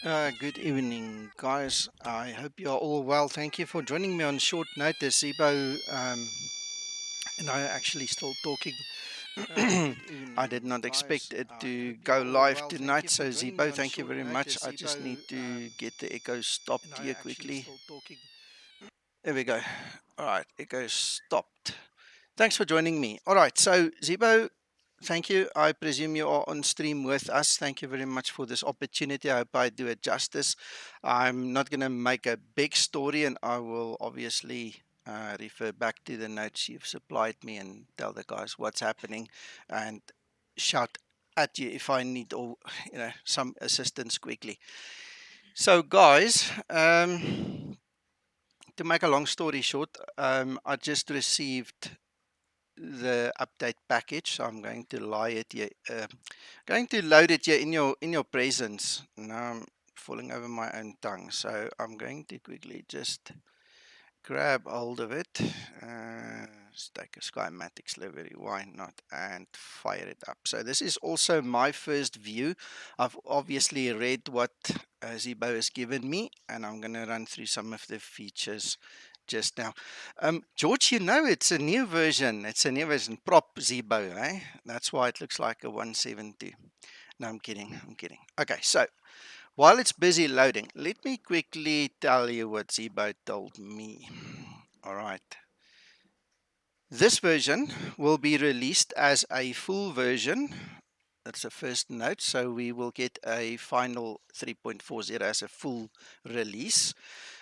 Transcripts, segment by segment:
Good evening, guys. I hope you are all well. Thank you for joining me on short notice. Zibo and I are actually still talking. Good I did evening, not expect guys. it I to hope you go are all live well. Thank tonight. you for So, joining me Zibo, on thank you short very much. notice. I Zibo, just need to get the echo stopped and I here are actually quickly. still talking. There we go. All right, echo stopped. Thanks for joining me. All right, so Zibo, thank you. I presume you are on stream with us. Thank you very much for this opportunity. I hope I do it justice. I'm not going to make a big story, and I will obviously refer back to the notes you've supplied me and tell the guys what's happening and shout at you if I need or some assistance quickly. So, guys, to make a long story short, I just received the update package. So I'm going to lie it here, going to load it here in your presence. Now I'm falling over my own tongue, so I'm going to quickly just grab hold of it. Let's take a Skymatic livery, why not, and fire it up. So this is also my first view. I've obviously read what Zibo has given me, and I'm going to run through some of the features just now. George, you know it's a new version. It's a new version. Prop Zibo, eh? That's why it looks like a 172. No, I'm kidding. I'm kidding. Okay, so while it's busy loading, let me quickly tell you what Zibo told me. All right. This version will be released as a full version. That's the first note. So we will get a final 3.40 as a full release.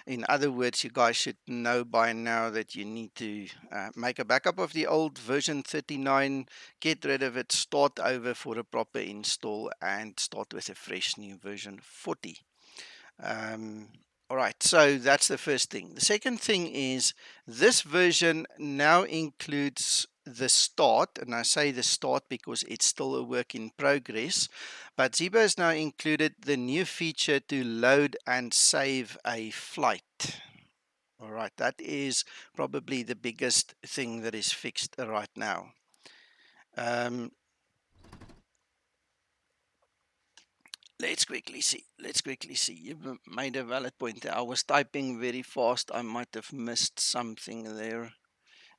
In other words, you guys should know by now that you need to make a backup of the old version 39, get rid of it, start over for a proper install, and start with a fresh new version 40. Um, all right, so that's the first thing. The second thing is this version now includes the start, and I say the start because it's still a work in progress, but Zibo has now included the new feature to load and save a flight. All right, that is probably the biggest thing that is fixed right now. Um, let's quickly see. Let's quickly see. You made a valid point there. I was typing very fast. I might have missed something there.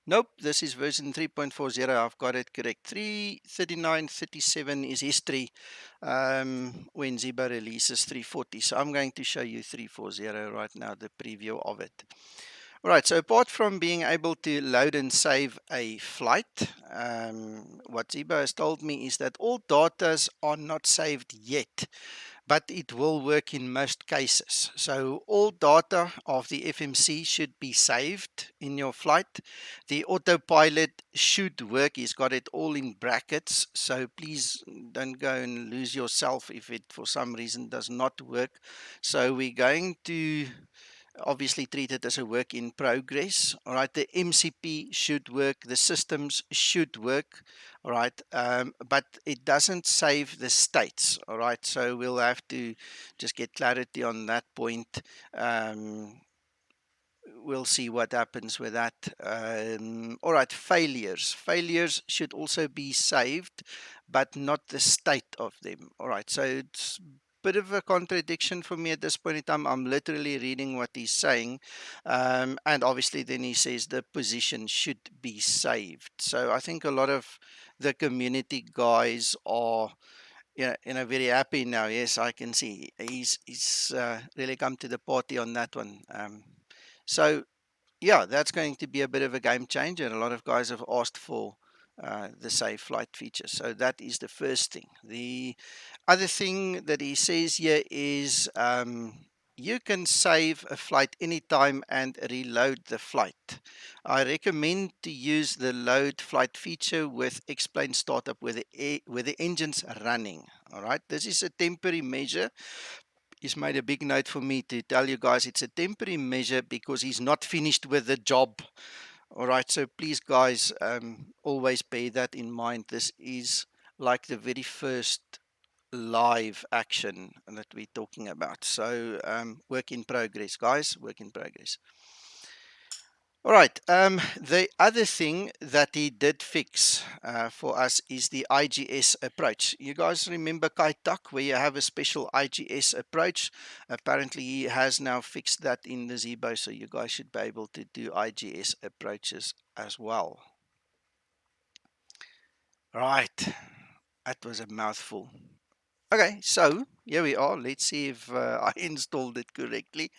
Nope, this is version 3.40. I've got it correct. 339.37 is history when Zibo releases 340. So I'm going to show you 340 right now, the preview of it. All right, so apart from being able to load and save a flight, what Zibo has told me is that all data are not saved yet, but it will work in most cases. So all data of the FMC should be saved in your flight. The autopilot should work. He's got it all in brackets. So please don't go and lose yourself if it for some reason does not work. So we're going to obviously treat it as a work in progress. All right, the MCP should work, the systems should work. All right, but it doesn't save the states. All right, so we'll have to just get clarity on that point. We'll see what happens with that. All right, failures should also be saved, but not the state of them. All right, so it's bit of a contradiction for me at this point in time. I'm literally reading what he's saying, and obviously then he says the position should be saved. So I think a lot of the community guys are very happy now. Yes, I can see he's really come to the party on that one. So yeah, that's going to be a bit of a game changer. A lot of guys have asked for the save flight feature. So that is the first thing. The other thing that he says here is you can save a flight anytime and reload the flight. I recommend to use the load flight feature with explain startup where the engine's running. All right, this is a temporary measure. He's made a big note for me to tell you guys it's a temporary measure because he's not finished with the job. All right, so please, guys, always bear that in mind. This is like the very first live action that we're talking about. So, work in progress, guys, work in progress. All right. The other thing that he did fix for us is the IGS approach. You guys remember Kaitak, where you have a special IGS approach? Apparently, he has now fixed that in the Zibo, so you guys should be able to do IGS approaches as well. Right. That was a mouthful. Okay, so here we are. Let's see if I installed it correctly.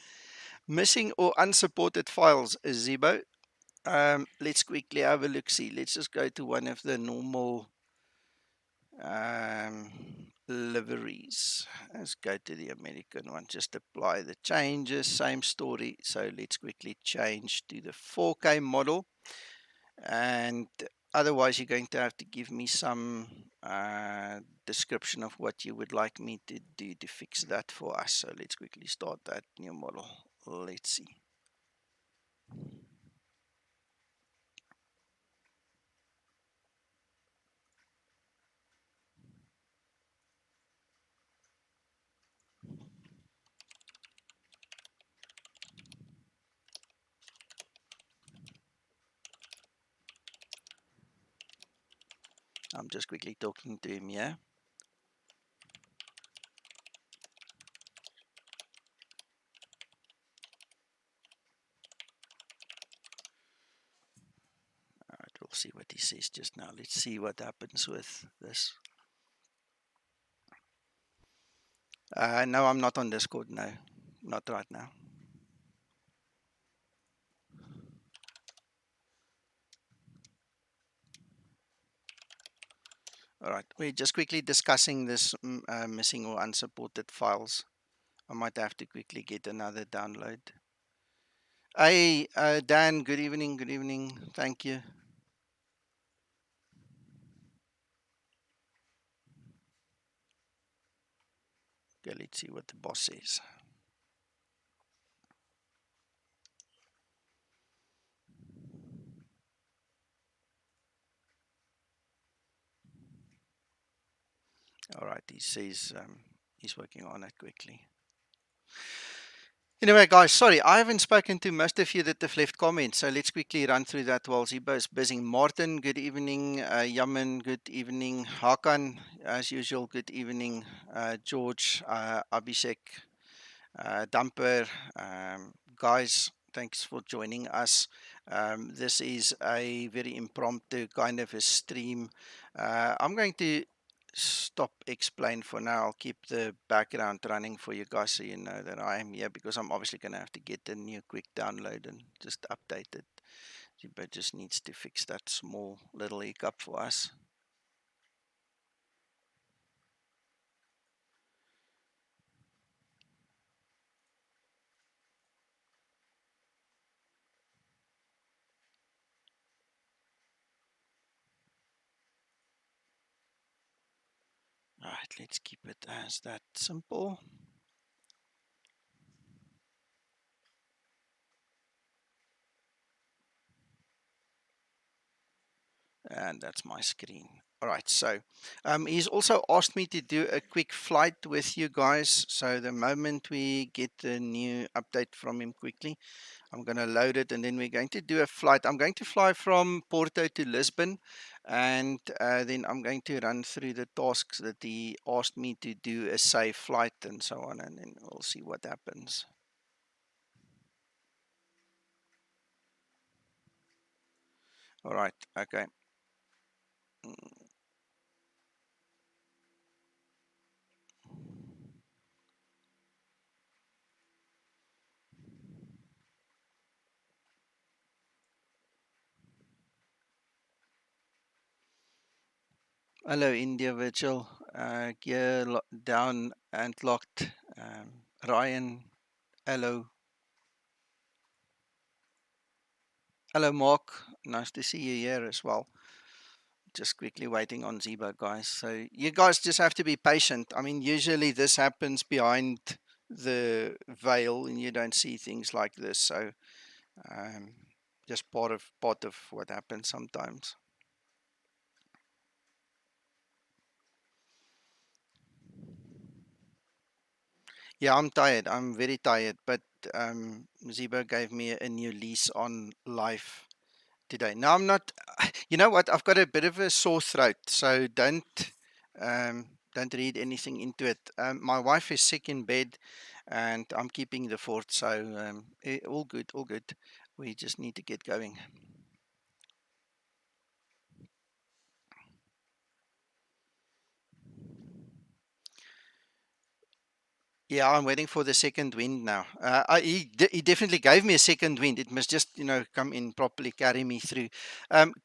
Missing or unsupported files, Zibo. Let's quickly have a look. See, let's just go to one of the normal um, liveries. Let's go to the American one. Just apply the changes. Same story. So let's quickly change to the 4K model. And otherwise, you're going to have to give me some description of what you would like me to do to fix that for us. So let's quickly start that new model. Let's see. I'm just quickly talking to him here. All right, we'll see what he says just now. Let's see what happens with this. No, I'm not on Discord. No, not right now. All right, we're just quickly discussing this missing or unsupported files. I might have to quickly get another download. Hey, Dan, good evening. Good evening. Thank you. Okay, let's see what the boss says. All right, he says he's working on it quickly. Anyway, guys, sorry, I haven't spoken to most of you that have left comments, so let's quickly run through that while Zibo is busy. Martin, good evening. Yaman, good evening. Hakan, as usual, good evening. George, Abhishek, Dumper, guys, thanks for joining us. This is a very impromptu kind of a stream. I'm going to stop explain for now. I'll keep the background running for you guys so you know that I am here, because I'm obviously going to have to get a new quick download and just update it. But just needs to fix that small little hiccup for us. All right, let's keep it as that simple. And that's my screen. All right, so he's also asked me to do a quick flight with you guys. So the moment we get the new update from him quickly, I'm going to load it, and then we're going to do a flight. I'm going to fly from Porto to Lisbon, and then I'm going to run through the tasks that he asked me to do, a safe flight and so on, and then we'll see what happens. All right, okay. Hello, India Virtual. Gear down and locked. Ryan, hello. Hello, Mark. Nice to see you here as well. Just quickly waiting on Zibo, guys. So you guys just have to be patient. I mean, usually this happens behind the veil and you don't see things like this. So um, just part of what happens sometimes. Yeah, I'm tired. I'm very tired. But Zibo gave me a new lease on life today. Now I'm not, you know what? I've got a bit of a sore throat, so don't read anything into it. My wife is sick in bed, and I'm keeping the fort, so all good, all good. We just need to get going. Yeah, I'm waiting for the second wind now. He definitely gave me a second wind. It must just, come in properly, carry me through.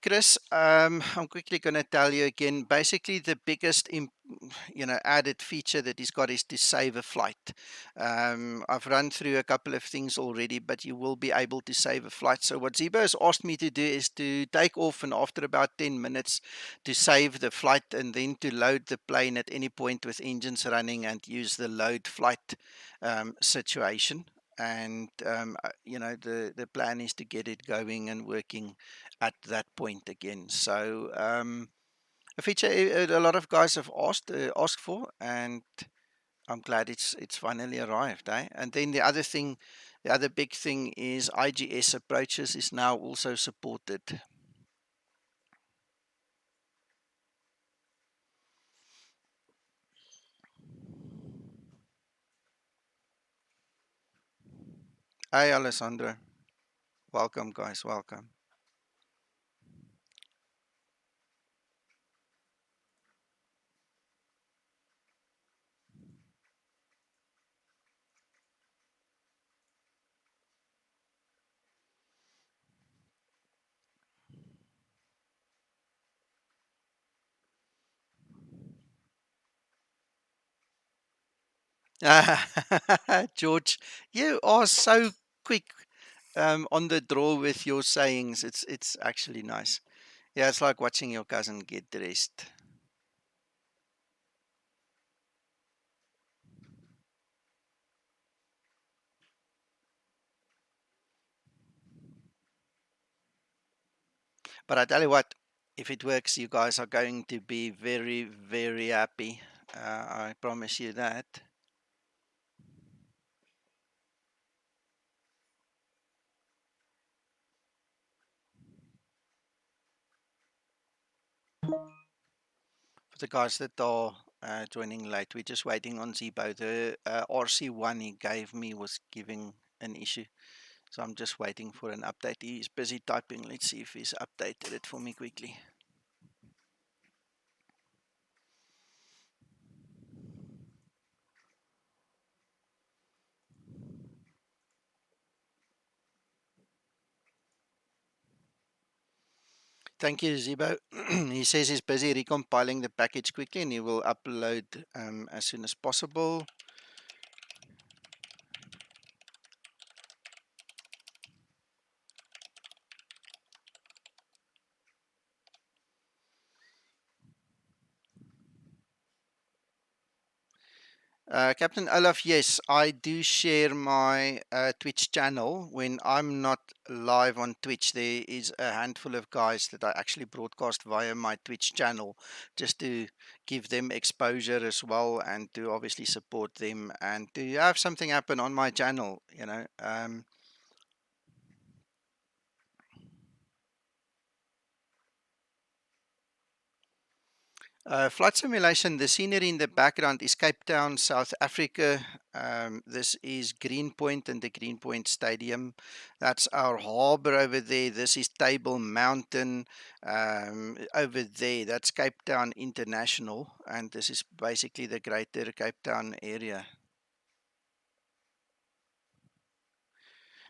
Chris, I'm quickly going to tell you again. Basically, the biggest, added feature that he's got is to save a flight. I've run through a couple of things already, but you will be able to save a flight. So what Zibo has asked me to do is to take off, and after about 10 minutes, to save the flight, and then to load the plane at any point with engines running and use the load flight situation. And the plan is to get it going and working at that point again. So a feature a lot of guys have asked for, and I'm glad it's finally arrived, eh? And then the other big thing is IGS approaches is now also supported. Hey, Alessandro. Welcome, guys. Welcome. George, you are so quick on the draw with your sayings. It's actually nice. Yeah, it's like watching your cousin get dressed. But I tell you what, if it works, you guys are going to be very, very happy. I promise you that. For the guys that are joining late, we're just waiting on Zibo. The RC1 he gave me was giving an issue. So I'm just waiting for an update. He's busy typing. Let's see if he's updated it for me quickly. Thank you, Zibo. He says he's busy recompiling the package quickly, and he will upload as soon as possible. Captain Olaf, yes, I do share my Twitch channel. When I'm not live on Twitch, there is a handful of guys that I actually broadcast via my Twitch channel, just to give them exposure as well, and to obviously support them, and to have something happen on my channel. Flight simulation, the scenery in the background is Cape Town, South Africa. This is Greenpoint and the Greenpoint Stadium. That's our harbour over there. This is Table Mountain over there. That's Cape Town International. And this is basically the greater Cape Town area.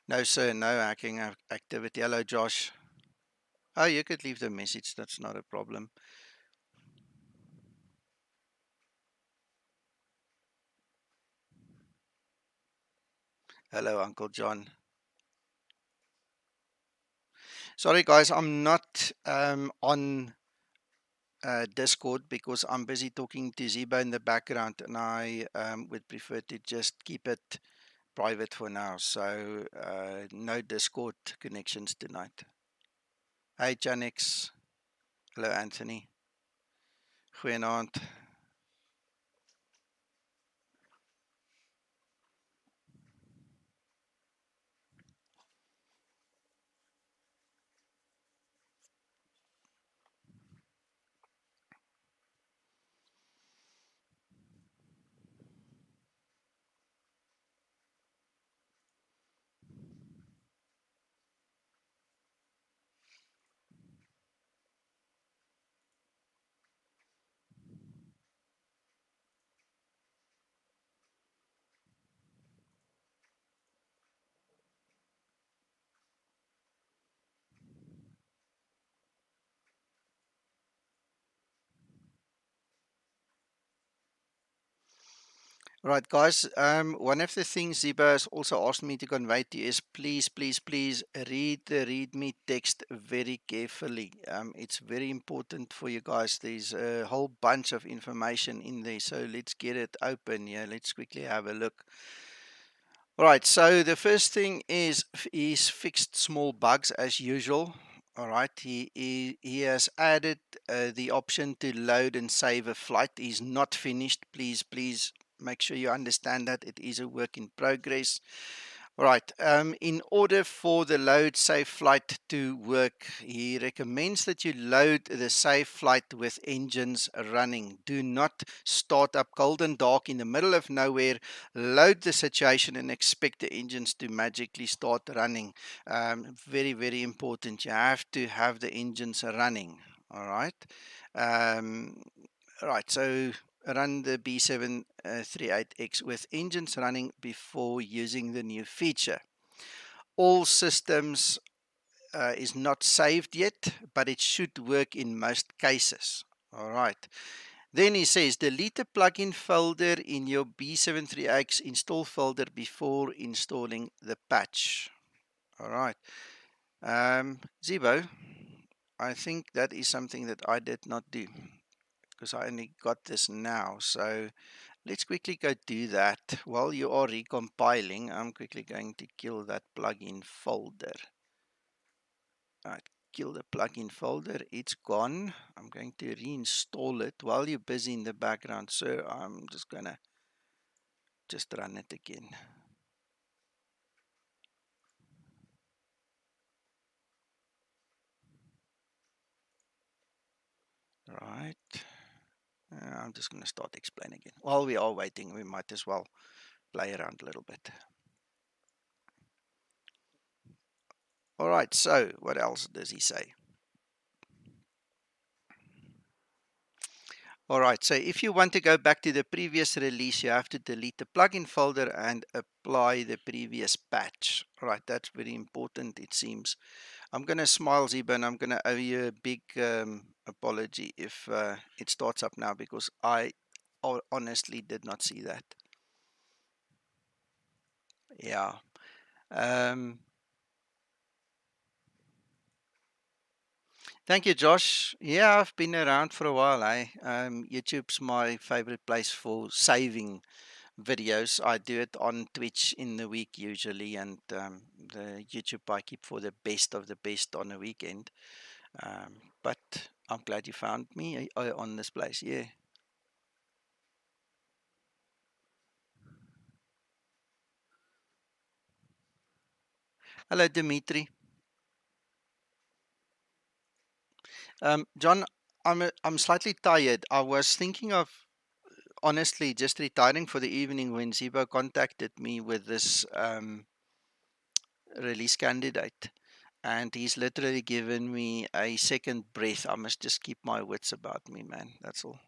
No, sir, no hacking activity. Hello, Josh. Oh, you could leave the message. That's not a problem. Hello, Uncle John. Sorry, guys, I'm not on Discord because I'm busy talking to Ziba in the background, and I would prefer to just keep it private for now. So no Discord connections tonight. Hey, Janix. Hello, Anthony. Goeienaand. Right, guys. One of the things Ziba has also asked me to convey to you is please, please, please read the README text very carefully. It's very important for you guys. There's a whole bunch of information in there, so let's get it open here. Let's quickly have a look. All right, so the first thing is he's fixed small bugs as usual. All right, he has added the option to load and save a flight. He's not finished. Please make sure you understand that it is a work in progress. Right. In order for the load safe flight to work, he recommends that you load the safe flight with engines running. Do not start up cold and dark in the middle of nowhere, load the situation and expect the engines to magically start running. Very, very important. You have to have the engines running. All right. Um, right. So run the B738X with engines running before using the new feature. All systems is not saved yet, but it should work in most cases. All right. Then he says delete the plugin folder in your B73X install folder before installing the patch. All right. Zibo, I think that is something that I did not do because I only got this now. So let's quickly go do that. While you are recompiling, I'm quickly going to kill that plugin folder. Alright, kill the plugin folder. It's gone. I'm going to reinstall it while you're busy in the background, sir. I'm just gonna just run it again. Right. I'm just gonna start explaining again. While we are waiting, we might as well play around a little bit. Alright, so what else does he say? Alright, so if you want to go back to the previous release, you have to delete the plugin folder and apply the previous patch. Alright, that's very important, it seems. I'm going to smile, Ziba, and I'm going to owe you a big apology if it starts up now because I honestly did not see that. Yeah. Thank you, Josh. Yeah, I've been around for a while. YouTube's my favorite place for saving videos. I do it on Twitch in the week usually, and the YouTube I keep for the best of the best on the weekend. But I'm glad you found me on this place. Yeah. Hello, Dimitri. John, I'm slightly tired. I was thinking of honestly just retiring for the evening when Zibo contacted me with this release candidate, and he's literally given me a second breath. I must just keep my wits about me, man. That's all.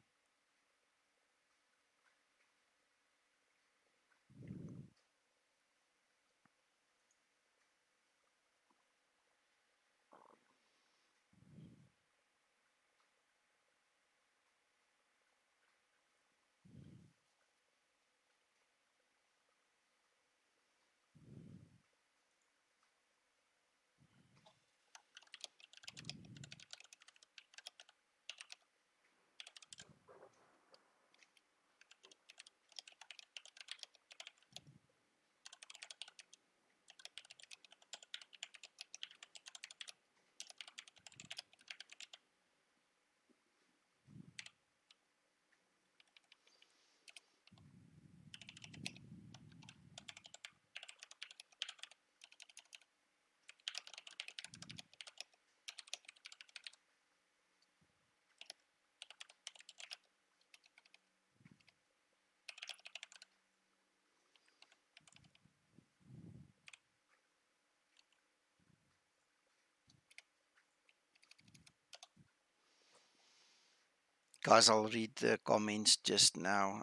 Guys, I'll read the comments just now.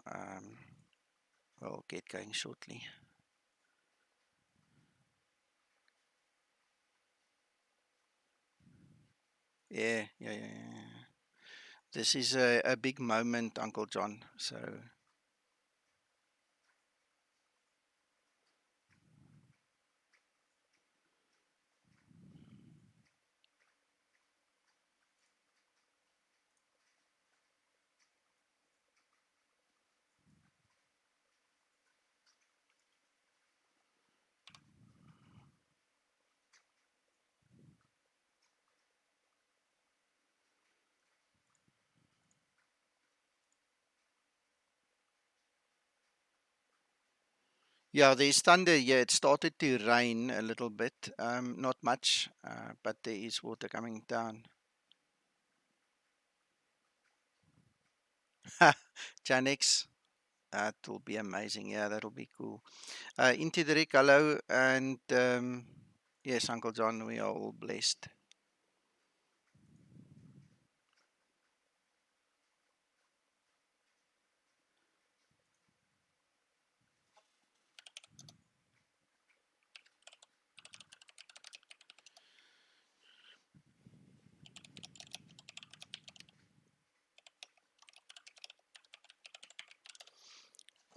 We'll get going shortly. Yeah. This is a big moment, Uncle John. So Yeah, there's thunder. Yeah, it started to rain a little bit. Not much, but there is water coming down. Janix, that will be amazing. Yeah, that'll be cool. Into the Rick, hello. And yes, Uncle John, we are all blessed.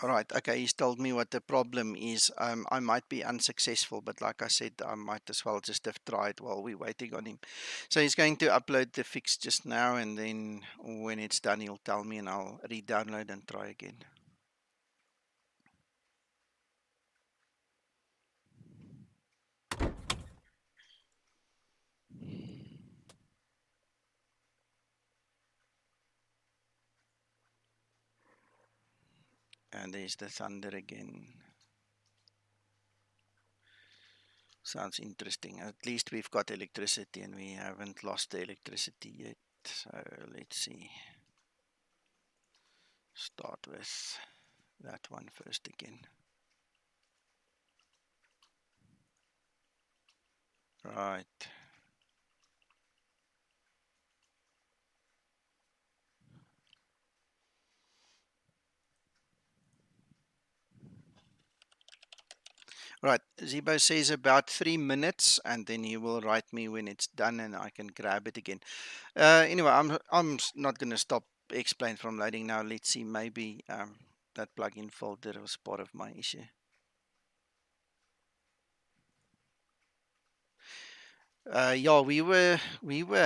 All right. Okay. He's told me what the problem is. I might be unsuccessful, but like I said, I might as well just have tried while we're waiting on him. So he's going to upload the fix just now, and then when it's done, he'll tell me, and I'll re-download and try again. And there's the thunder again. Sounds interesting. At least we've got electricity, and we haven't lost the electricity yet. So let's see. Start with that one first again. Right. Right. Zibo says about 3 minutes, and then he will write me when it's done, and I can grab it again. Anyway, not going to stop explain from loading now. Let's see. Maybe that plugin folder was part of my issue. Yeah, we were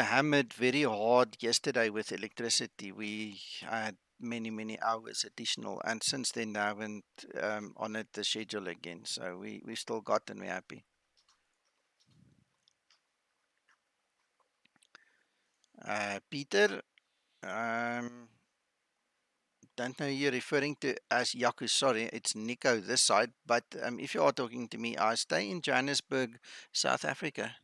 hammered very hard yesterday with electricity. We had many hours additional, and since then I haven't honored the schedule again. So we still got, and we're happy. Peter, don't know who you're referring to as Yaku. Sorry, it's Nico this side. But if you are talking to me, I stay in Johannesburg, South Africa.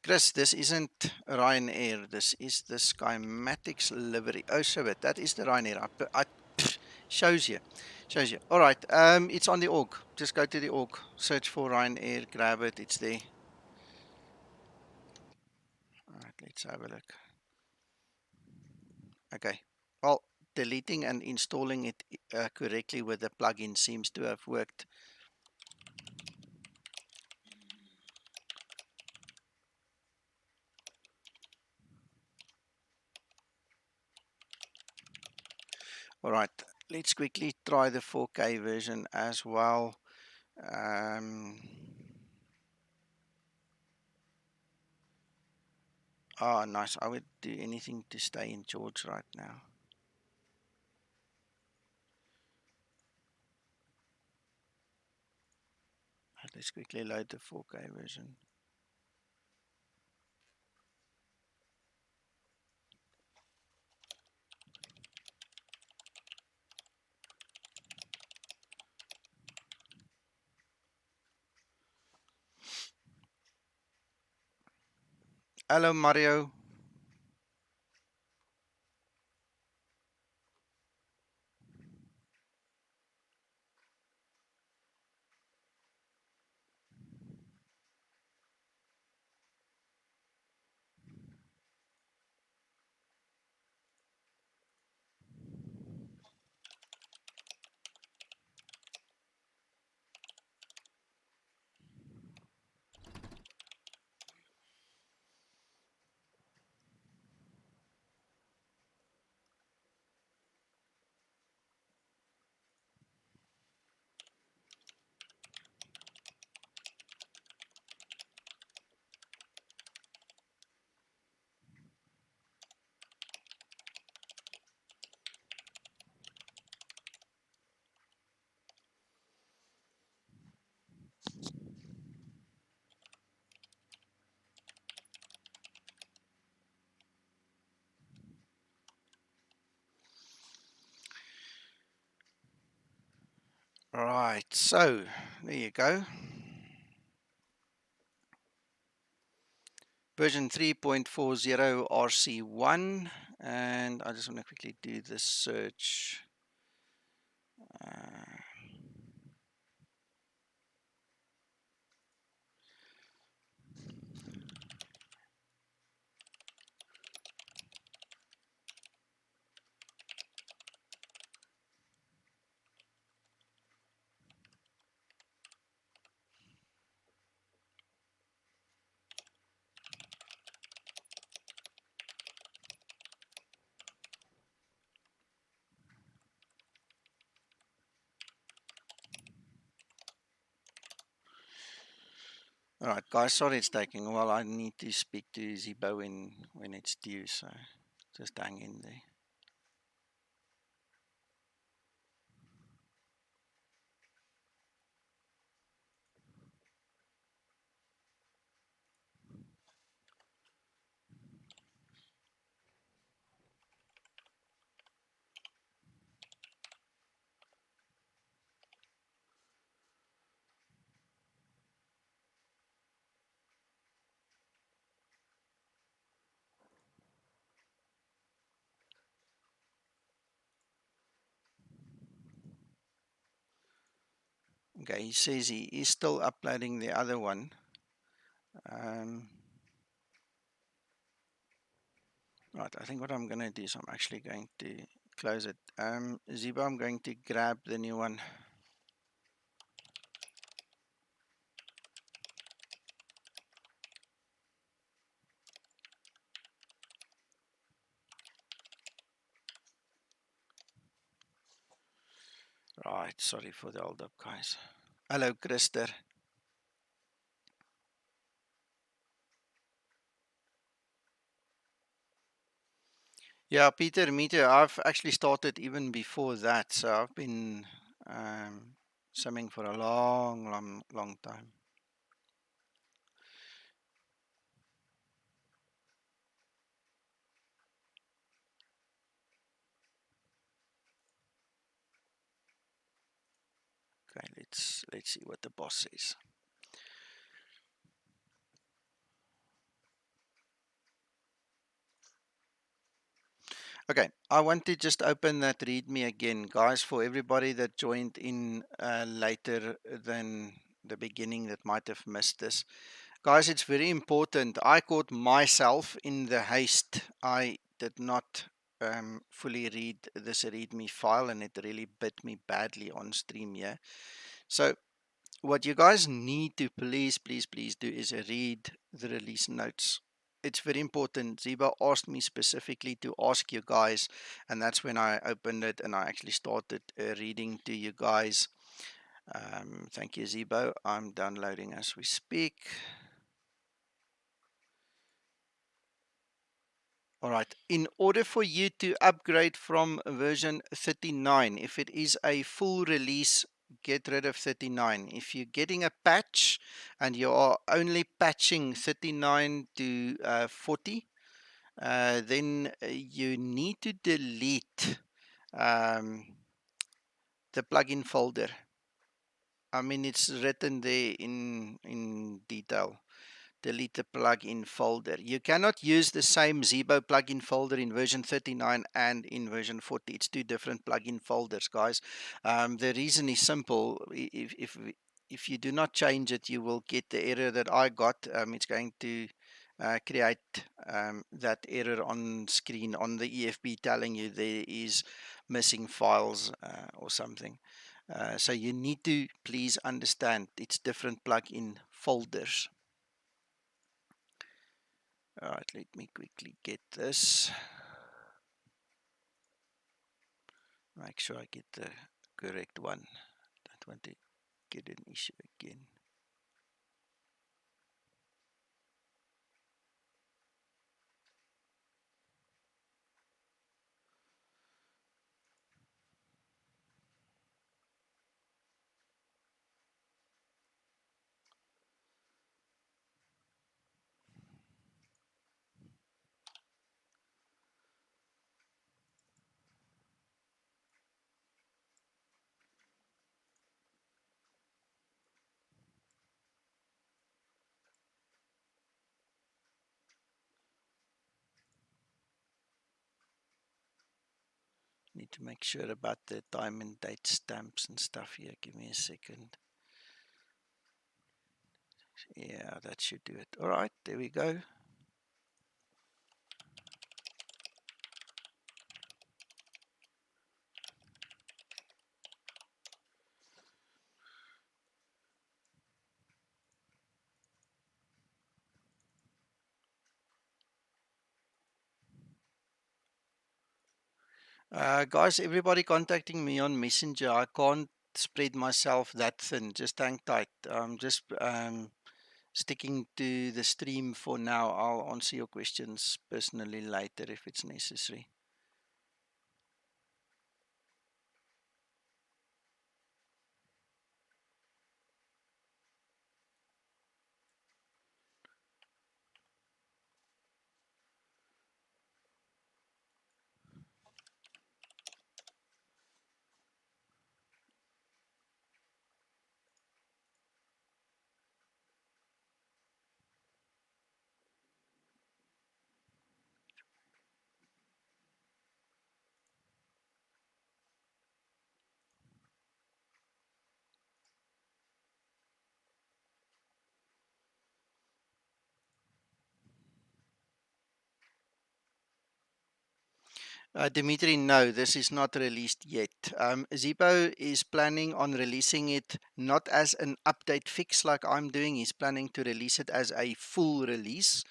Chris, this isn't Ryanair. This is the Skymatics livery. Oh, so that is the Ryanair. Shows you. Shows you. All right. It's on the org. Just go to the org. Search for Ryanair. Grab it. It's there. All right. Let's have a look. Okay. Well, deleting and installing it correctly with the plugin seems to have worked. All right. Let's quickly try the 4K version as well. Um, Oh, nice. I would do anything to stay in George right now. Let's quickly load the 4K version. Hello, Mario. Right, so there you go. Version 3.40 RC1, and I just want to quickly do this search. Uh, all right, guys, sorry it's taking a while. I need to speak to Zibo when it's due, so just hang in there. Okay, he says he is still uploading the other one. Right, I think what I'm going to do is I'm actually going to close it. Zibo, I'm going to grab the new one. Right, sorry for the hold up, guys. Hello, Krister. Yeah, Peter, me too. I've actually started even before that, so I've been simming for a long time. Okay, let's see what the boss says. Okay, I want to just open that README again, guys, for everybody that joined in later than the beginning that might have missed this. Guys, it's very important. I caught myself in the haste. I did not fully read this README file, and it really bit me badly on stream here. So what you guys need to please do is read the release notes. It's very important. Zibo asked me specifically to ask you guys, and that's when I opened it and I actually started reading to you guys. Thank you, Zibo. I'm downloading as we speak. All right. In order for you to upgrade from version 39, if it is a full release, get rid of 39. If you're getting a patch and you are only patching 39 to 40, then you need to delete um, the plugin folder. I mean, it's written there in detail. Delete the plugin folder. You cannot use the same Zibo plugin folder in version 39 and in version 40. It's two different plugin folders, guys. The reason is simple. If you do not change it, you will get the error that I got. It's going to create that error on screen on the EFB telling you there is missing files or something. So you need to please understand it's different plugin folders. All right, let me quickly get this. Make sure I get the correct one. Don't want to get an issue again. need to make sure about the time and date stamps and stuff here. Give me a second. Yeah, that should do it. All right, there we go. Guys, everybody contacting me on Messenger. I can't spread myself that thin. Just hang tight. I'm just sticking to the stream for now. I'll answer your questions personally later if it's necessary. Dimitri, no, this is not released yet. Zibo is planning on releasing it not as an update fix like I'm doing. He's planning to release it as a full release,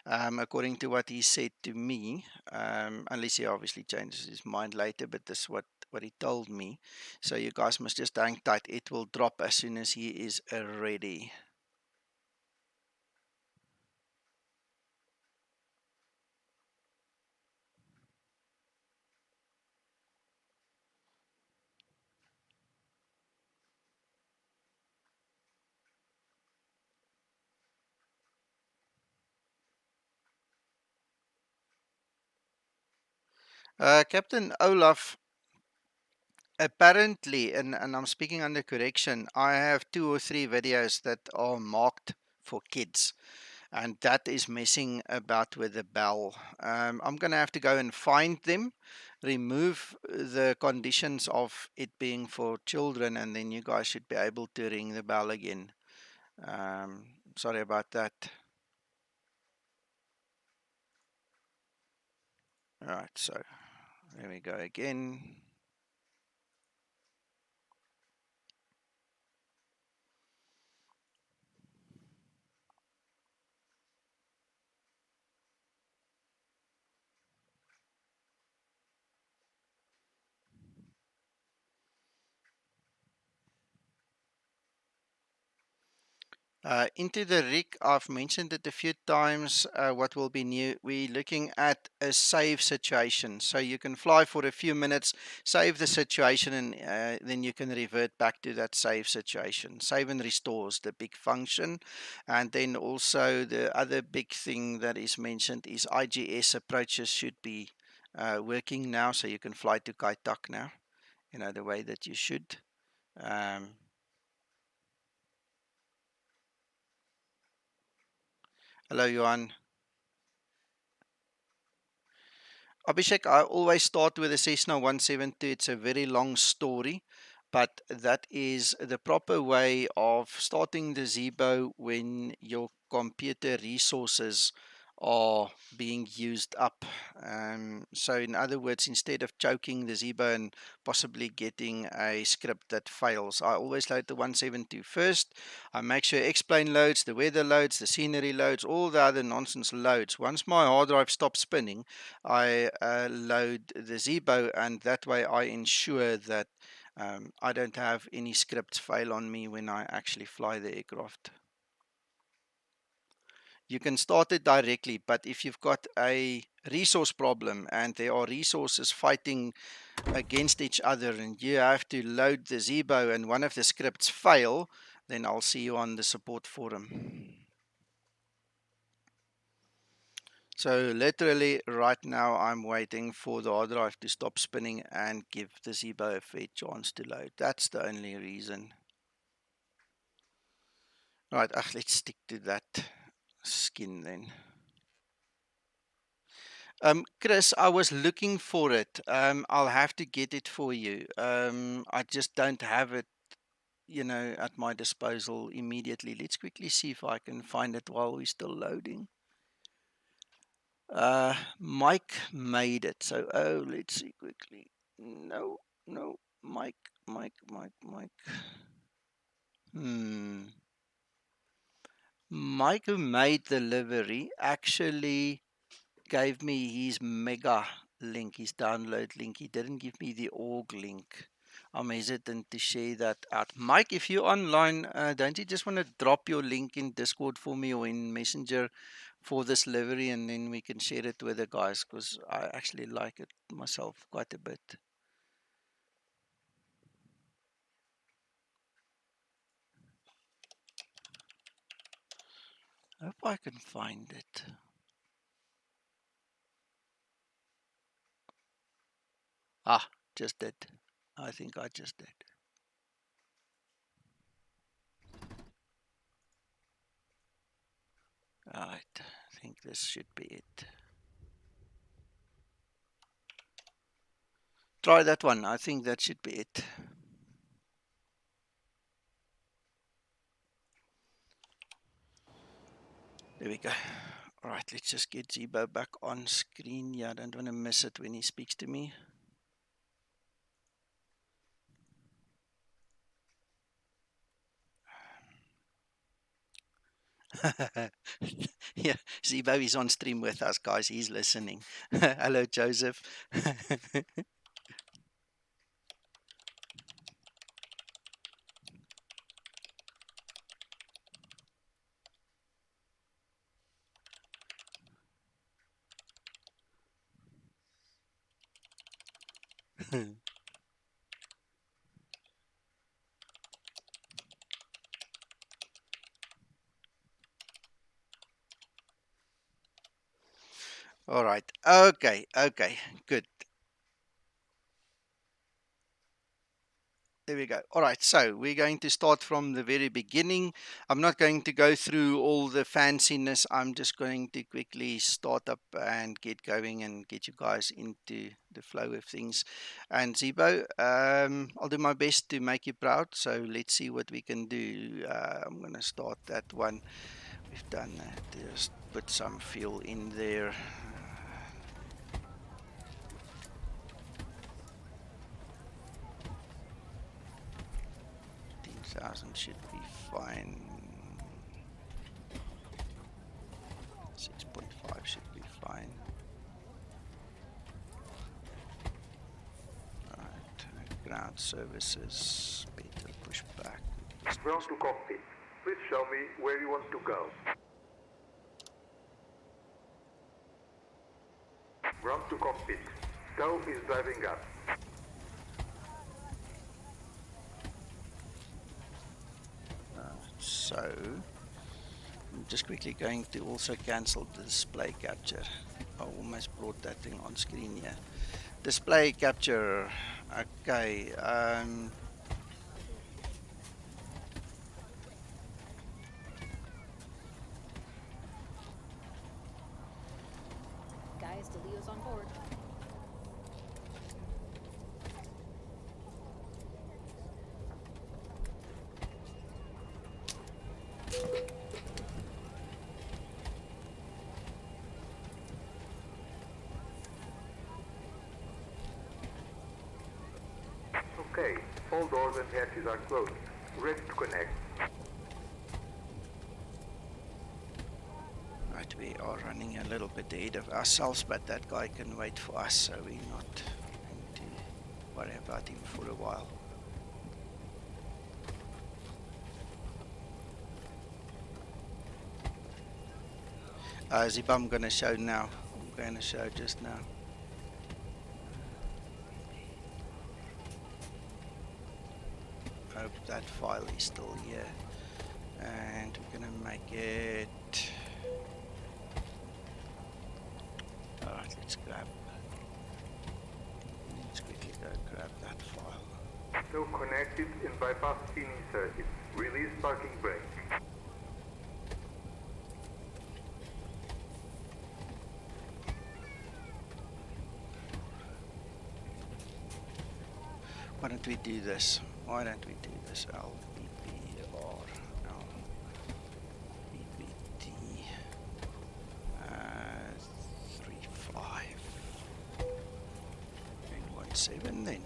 according to what he said to me. Unless he obviously changes his mind later, but this is what he told me. So you guys must just hang tight. It will drop as soon as he is ready. Captain Olaf, apparently, and I'm speaking under correction, I have 2 or 3 videos that are marked for kids, and that is messing about with the bell. I'm going to have to go and find them, remove the conditions of it being for children, and then you guys should be able to ring the bell again. Sorry about that. All right, so there we go again. Into the rig, I've mentioned it a few times. What will be new, we're looking at a save situation. So you can fly for a few minutes, save the situation, and then you can revert back to that save situation. Save and restore is the big function. And then also the other big thing that is mentioned is IGS approaches should be working now. So you can fly to Kaitak now, the way that you should. Um, Hello, Johan. Abhishek, I always start with a Cessna 172. It's a very long story, but that is the proper way of starting the Zibo when your computer resources are being used up. So, in other words, instead of choking the Zibo and possibly getting a script that fails, I always load the 172 first. I make sure X-plane loads, the weather loads, the scenery loads, all the other nonsense loads. Once my hard drive stops spinning, I load the Zibo, and that way I ensure that I don't have any scripts fail on me when I actually fly the aircraft. You can start it directly, but if you've got a resource problem and there are resources fighting against each other and you have to load the Zibo and one of the scripts fail, then I'll see you on the support forum. So literally right now I'm waiting for the hard drive to stop spinning and give the Zibo a fair chance to load. That's the only reason. Right, let's stick to that skin then. Chris, I was looking for it. I'll have to get it for you. I just don't have it, at my disposal immediately. Let's quickly see if I can find it while we're still loading. Mike made it. So, let's see quickly. No, Mike. Mike, who made the livery, actually gave me his mega link, his download link. He didn't give me the org link. I'm hesitant to share that out. Mike, if you're online, don't you just want to drop your link in Discord for me or in Messenger for this livery, and then we can share it with the guys, because I actually like it myself quite a bit. I hope I can find it. Just did. I think I just did. Alright, I think this should be it. Try that one. I think that should be it. There we go. All right, let's just get Zibo back on screen. Yeah, I don't want to miss it when he speaks to me. Yeah, Zibo is on stream with us, guys. He's listening. Hello, Joseph. All right. Okay. Good. There we go. All right, so we're going to start from the very beginning. I'm not going to go through all the fanciness. I'm just going to quickly start up and get going and get you guys into the flow of things. And Zibo, I'll do my best to make you proud. So let's see what we can do. I'm going to start that one. We've done that. Just put some fuel in there. 10,000 should be fine. 6.5 should be fine. Alright, ground services, better push back. Ground to cockpit. Please show me where you want to go. Ground to cockpit. Tow is driving up. So, I'm just quickly going to also cancel the display capture. I almost brought that thing on screen here. Display capture. Okay. Guys, DeLeo's on board. Okay, all doors and hatches are closed. Ready to connect. Right, we are running a little bit ahead of ourselves, but that guy can wait for us, so we're not going to worry about him for a while. Zibo, I'm going to show now. I'm going to show just now. Hope that file is still here. And we're going to make it... Alright, let's quickly go grab that file. Still connected and bypass pin inserted. Release parking brake. Why don't we do this? Why don't we do this? LPPR, LPPT, 35.17 then.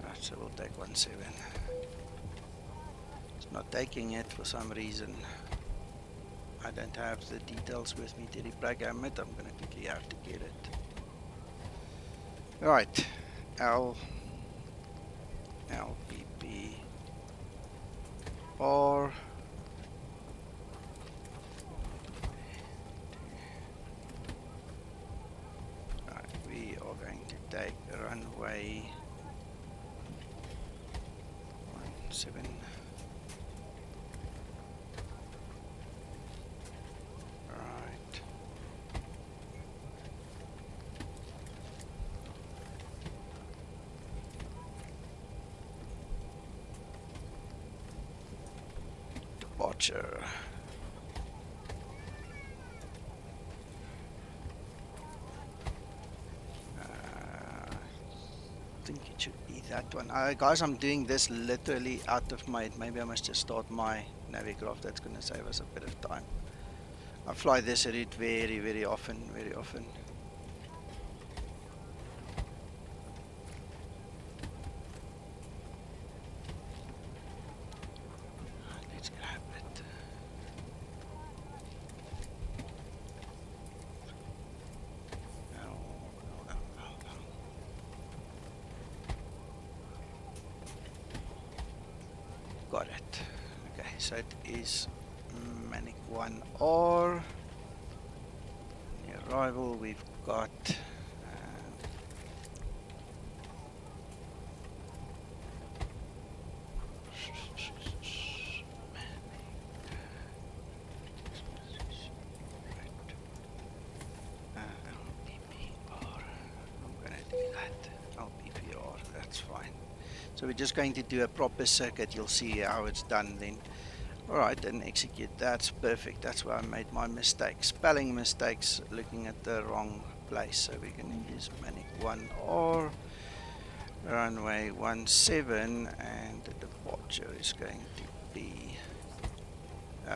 Right, so we'll take 17. It's not taking it for some reason. I don't have the details with me to reprogram it. I'm going to quickly have to get it. Right, LPP R. Right, we are going to take runway 17. Right. Departure. I think it should be that one. Guys, I'm doing this literally out of my head. Maybe I must just start my Navigraph. That's going to save us a bit of time. I fly this route very, very often, very often. Let's grab it. Got it. Okay, so it is Manic 1R. The arrival we've got. So we're just going to do a proper circuit. You'll see how it's done then. Alright, and execute. That's perfect. That's where I made my mistakes. Spelling mistakes, looking at the wrong place. So we're going to use Manic 1R, runway 17, and the departure is going to be,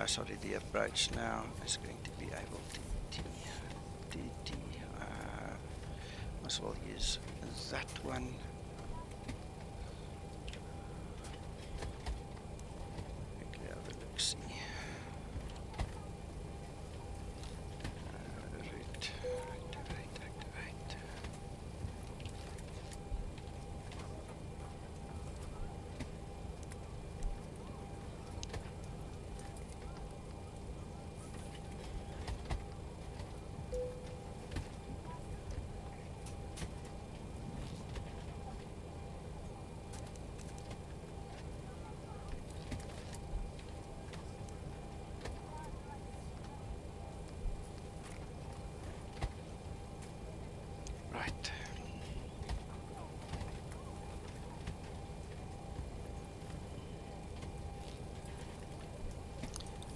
sorry, the approach now is going to be able to TT. Might as well use that one. Right.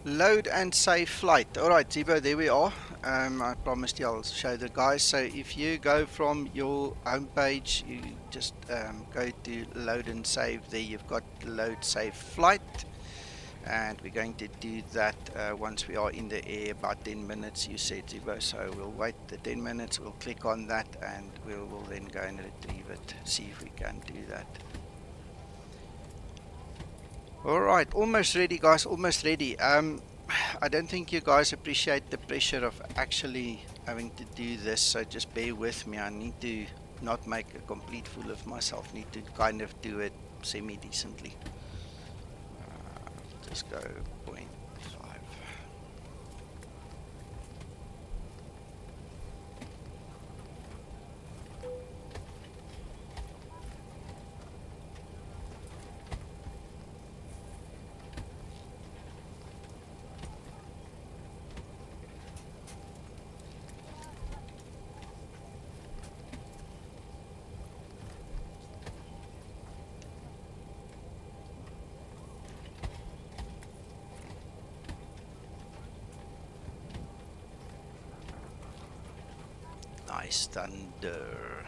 Load and save flight. Alright, Zibo, there we are. I promised you I'll show the guys. So if you go from your home page, you just go to load and save. There you've got load save flight. And we're going to do that once we are in the air, about 10 minutes, you said, Zibo. So we'll wait the 10 minutes, we'll click on that, and we'll then go and retrieve it, see if we can do that. Alright, almost ready, guys, almost ready. I don't think you guys appreciate the pressure of actually having to do this, so just bear with me. I need to not make a complete fool of myself, need to kind of do it semi-decently. Just go 0.5. Nice thunder.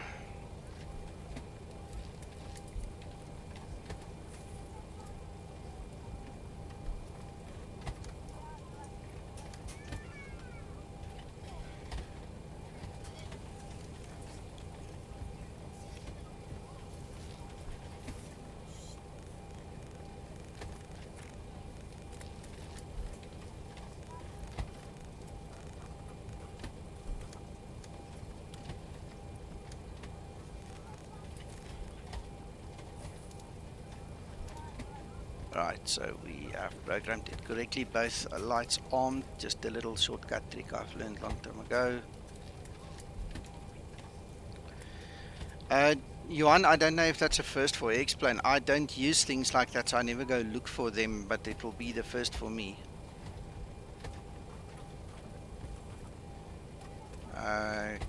Right, so we have programmed it correctly. Both lights armed. Just a little shortcut trick I've learned long time ago. Johan, I don't know if that's a first for X-Plane. I don't use things like that, so I never go look for them, but it will be the first for me.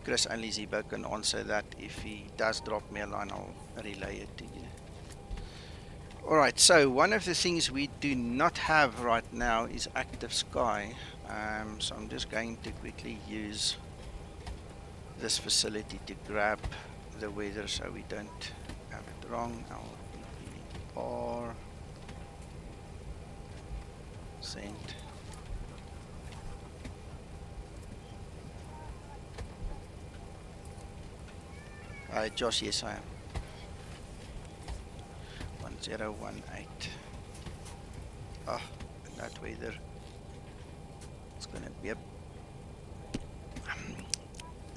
Chris, only Zibo can answer that. If he does drop me a line, I'll relay it to you. Alright, so one of the things we do not have right now is active sky. So I'm just going to quickly use this facility to grab the weather so we don't have it wrong. LPPR send. Josh, yes I am. 1018. Ah, and that weather. It's gonna be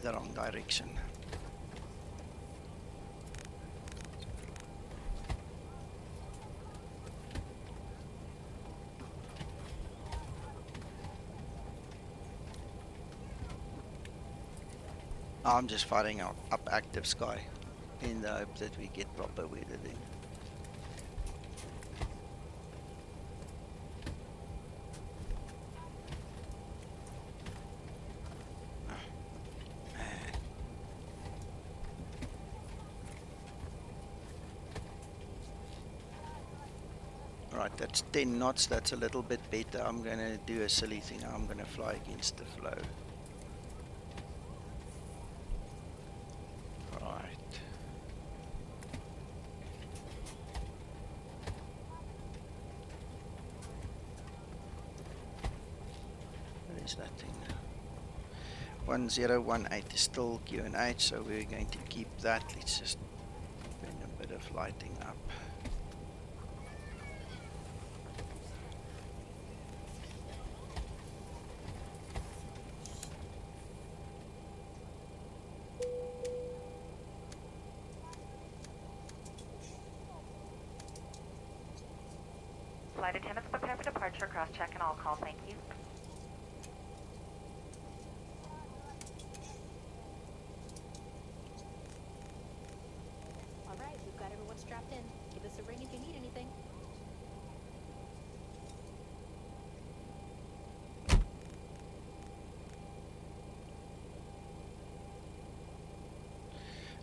the wrong direction. I'm just firing out up active sky in the hope that we get proper weather then. Right, that's 10 knots, that's a little bit better. I'm going to do a silly thing. I'm going to fly against the flow. Right. Where is that thing now? 1018 is still QNH, so we're going to keep that. Let's just bring a bit of lighting up. Flight attendants prepare for departure, cross-check and all call, thank you. All right, we've got everyone strapped in. Give us a ring if you need anything.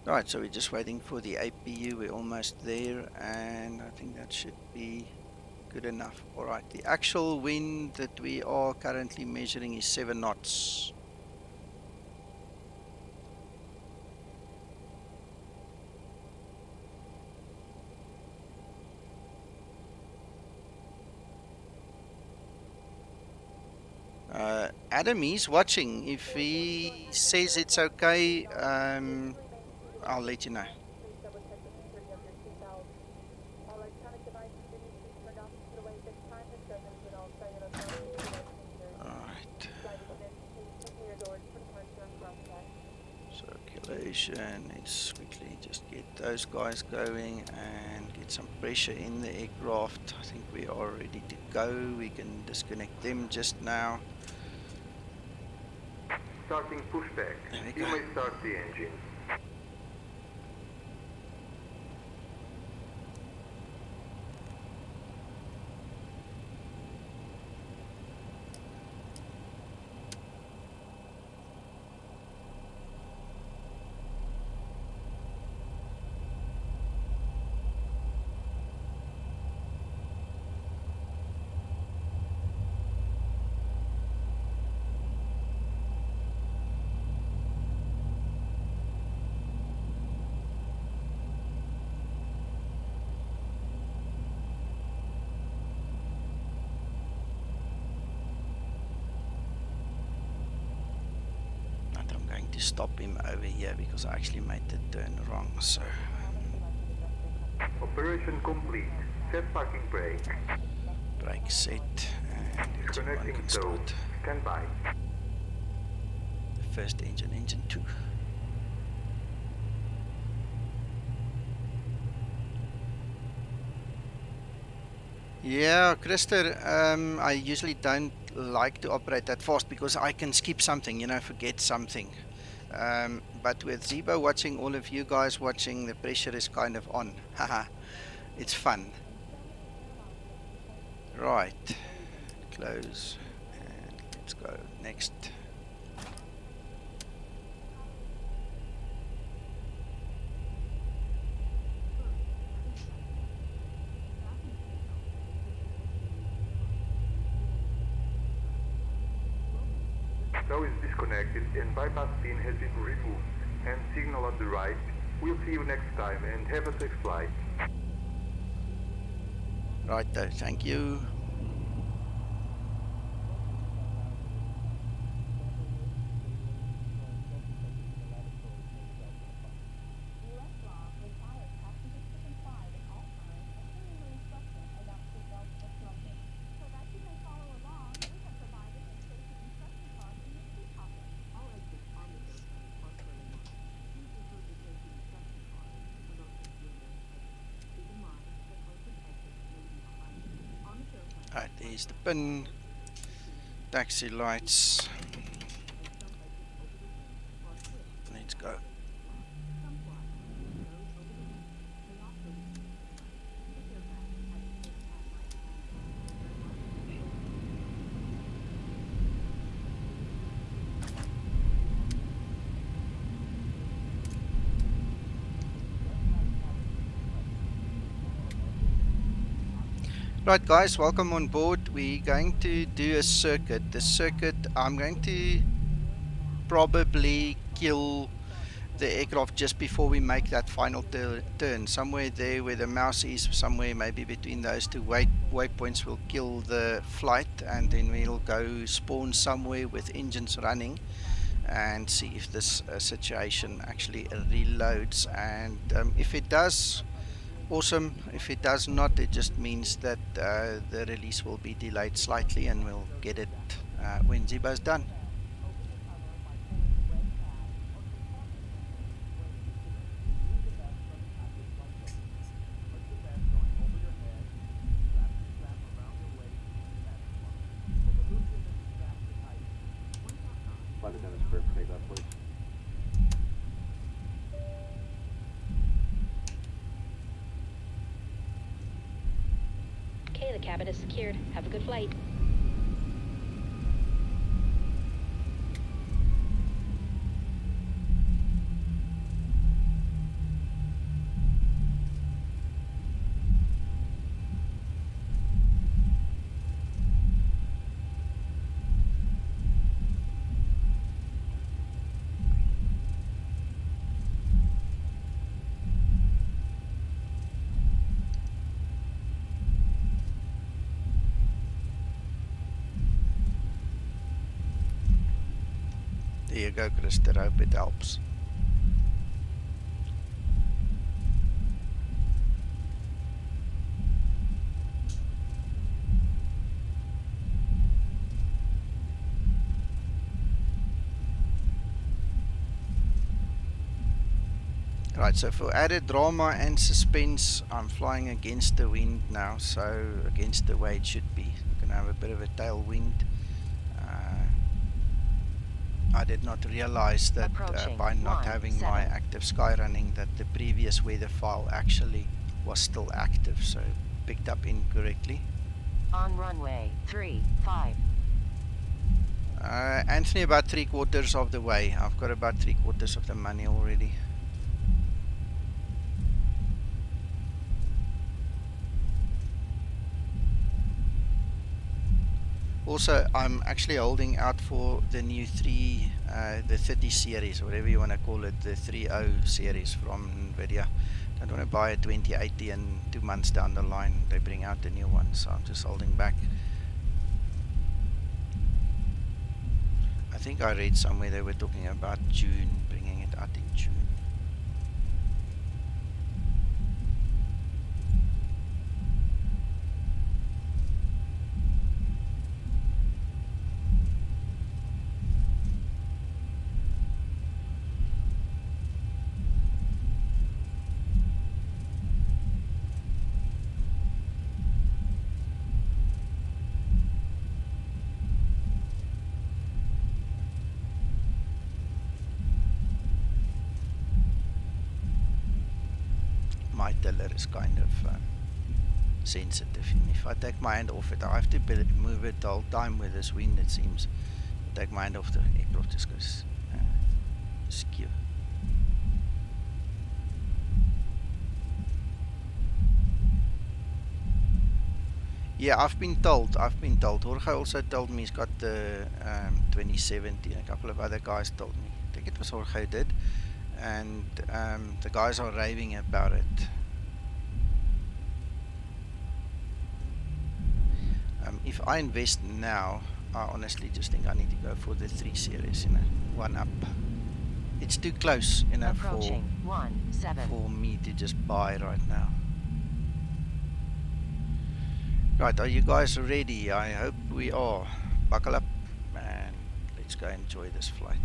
Right, so we're just waiting for the APU. We're almost there, and I think that should be good enough. All right, the actual wind that we are currently measuring is 7 knots. Adam, he's watching. If he says it's okay, I'll let you know. Alright. Circulation. Let's quickly just get those guys going and get some pressure in the aircraft. I think we are ready to go. We can disconnect them just now. Starting pushback. You may start the engine. to stop him over here because I actually made the turn wrong. So Operation complete. Set parking brake. brake set, and engine 1 Disconnecting can zone. start. Stand by. The first engine, engine 2. Yeah, Christer, I usually don't like to operate that fast because I can skip something, you know, forget something. But with Zibo watching, all of you guys watching, the pressure is kind of on. Haha, it's fun. Right, close, and let's go next. Tow is disconnected and bypass pin has been removed. And signal on the right. We'll see you next time and have a safe flight. Right, thank you. Right, there's the pin, taxi lights. Let's go. Right guys, welcome on board. We're going to do a circuit. The circuit, I'm going to probably kill the aircraft just before we make that final turn. Somewhere there where the mouse is, somewhere maybe between those two waypoints, we'll kill the flight, and then we'll go spawn somewhere with engines running and see if this situation actually reloads. And if it does, awesome. If it does not, it just means that the release will be delayed slightly, and we'll get it when Zibo's done. Okay, the cabin is secured. Have a good flight. There you go, Christer. I hope it helps. Right, so for added drama and suspense, I'm flying against the wind now, so against the way it should be. We're going to have a bit of a tailwind. I did not realize that by not having my active sky running, that the previous weather file actually was still active, so picked up incorrectly. On runway 35. Anthony, about 3/4 of the way. I've got about 3/4 of the money already. Also, I'm actually holding out for the new the 30 series, whatever you want to call it, the 30 series from NVIDIA. Don't want to buy a 2080 and 2 months down the line they bring out the new one, so I'm just holding back. I think I read somewhere they were talking about June, bringing it out in June. My tiller is kind of sensitive. And if I take my hand off it, I have to move it the whole time with this wind, it seems. Take my hand off the aircraft, just goes skew. Yeah, I've been told. Jorge also told me he's got the 2070. A couple of other guys told me. I think it was Jorge who did. And the guys are raving about it. If I invest now, I honestly just think I need to go for the 3 series, you know, one up. It's too close, you know, for me to just buy right now. Right, are you guys ready? I hope we are. Buckle up and let's go enjoy this flight.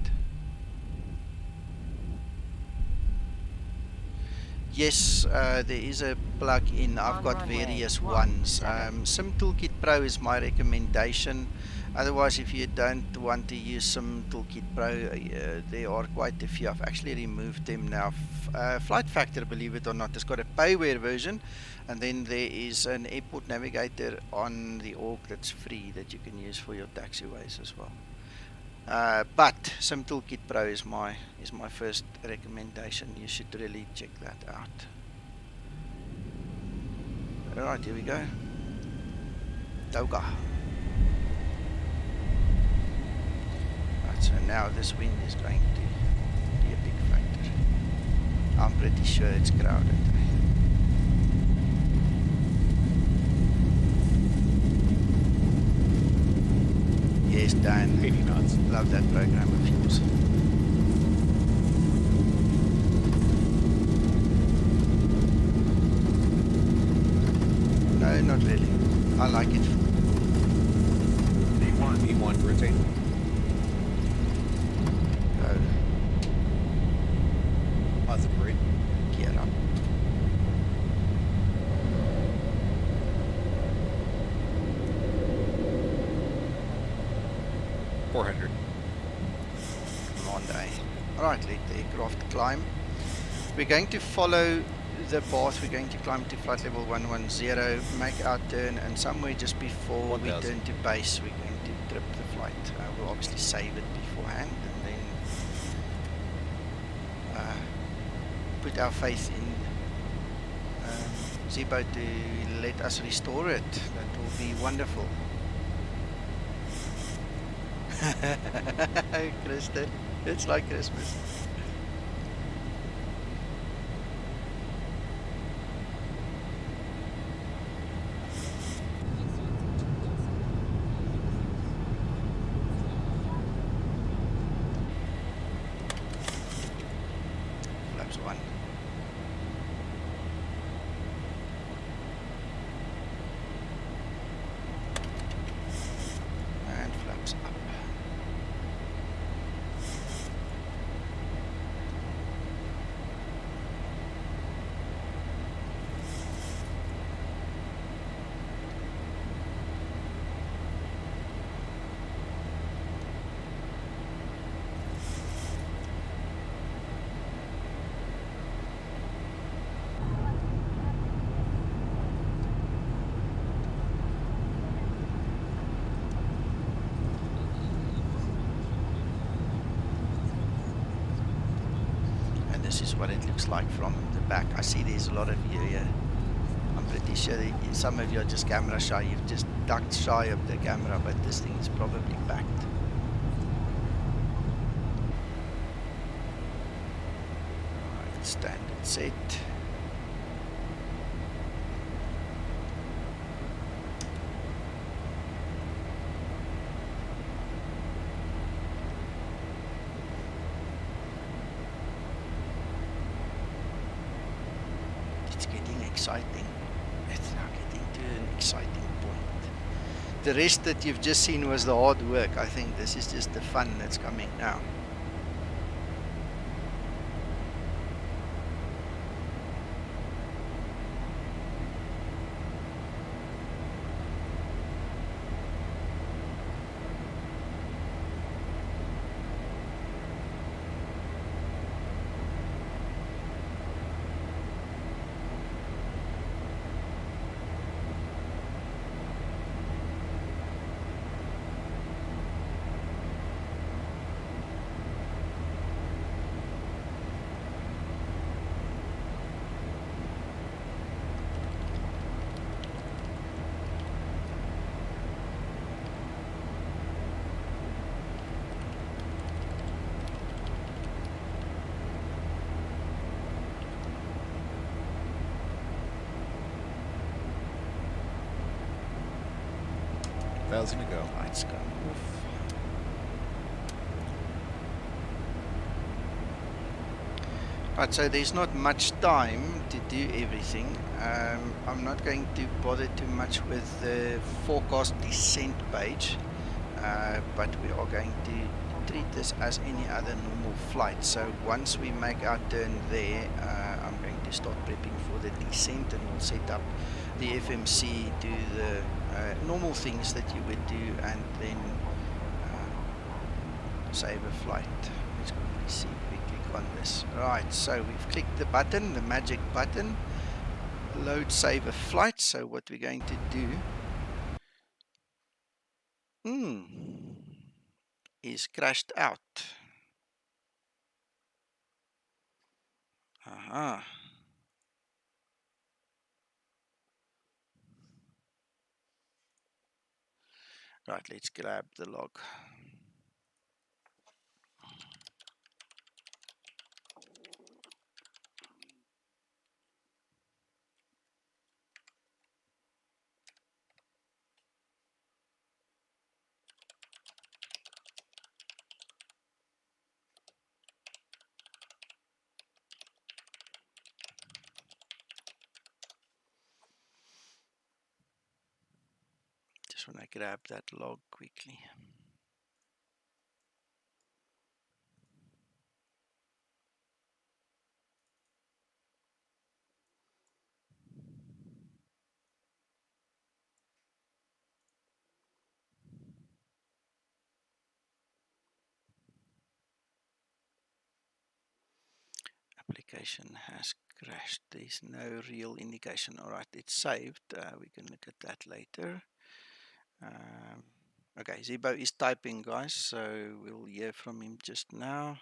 Yes, there is a plug-in. I've got various ones. Sim Toolkit Pro is my recommendation. Otherwise, if you don't want to use Sim Toolkit Pro, there are quite a few. I've actually removed them now. Flight Factor, believe it or not, has got a payware version, and then there is an airport navigator on the org that's free that you can use for your taxiways as well. But Sim Toolkit Pro is my first recommendation. You should really check that out. Alright, here we go. Toga. Right, so now this wind is going to be a big factor. I'm pretty sure it's crowded. Yes, Dan. 80 knots. Love that program of yours. No, not really. I like it. E1 rotate. Go. Positive rate. Gear up. $400. Monday. Alright, let the aircraft climb. We're going to follow the path. We're going to climb to flight level 110, make our turn, and somewhere just before 1000. we turn to base, we're going to trip the flight. We'll obviously save it beforehand and then put our faith in Zibo to let us restore it. That will be wonderful. Kristen, it's like Christmas. Flaps 1. And flaps up. This is what it looks like from the back. I see there's a lot of you here. I'm pretty sure that some of you are just camera shy. You've just ducked shy of the camera, but this thing is probably packed. Alright, standard set. exciting. It's now getting to an exciting point. The rest that you've just seen was the hard work. I think this is just the fun that's coming now. Thousand to go. Lights go off. Right, so there's not much time to do everything. I'm not going to bother too much with the forecast descent page, but we are going to treat this as any other normal flight. So once we make our turn there, I'm going to start prepping for the descent, and we'll set up the FMC, do the normal things that you would do, and then save a flight. Let's quickly see if we click on this. Right, so we've clicked the button, the magic button, load save a flight. So what we're going to do is crashed out. Aha. Right, let's grab the log. Just want to grab that log quickly. Application has crashed. There's no real indication. All right, it's saved. We can look at that later. Okay, Zibo is typing, guys, so we'll hear from him just now.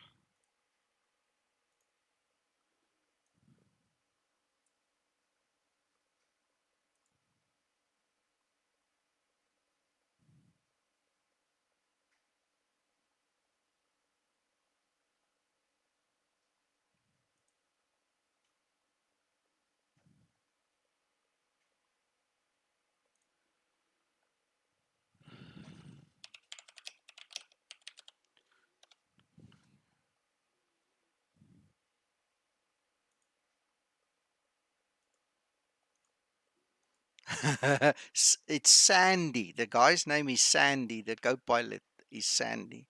It's Sandy. The guy's name is Sandy. The co-pilot is Sandy.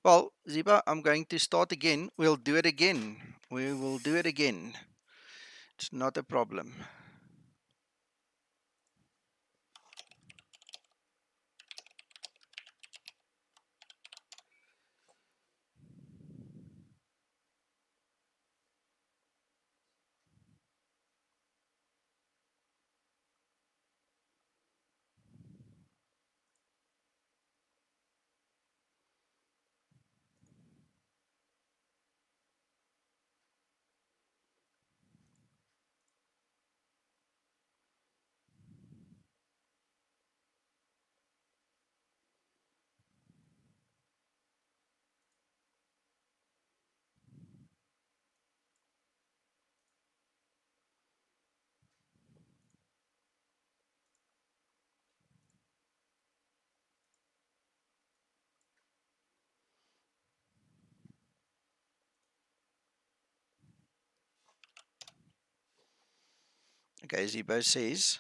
Well, Ziba, I'm going to start again. We'll do it again. We will do it again. It's not a problem. Okay, Zibo says,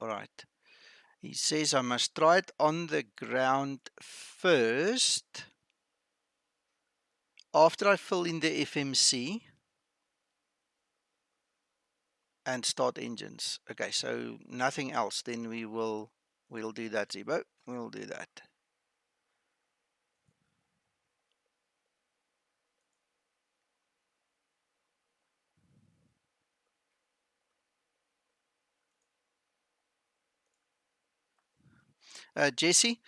all right. He says I must try it on the ground first after I fill in the FMC and start engines. Okay, so nothing else. Then we'll do that, Zibo. We'll do that. Jesse,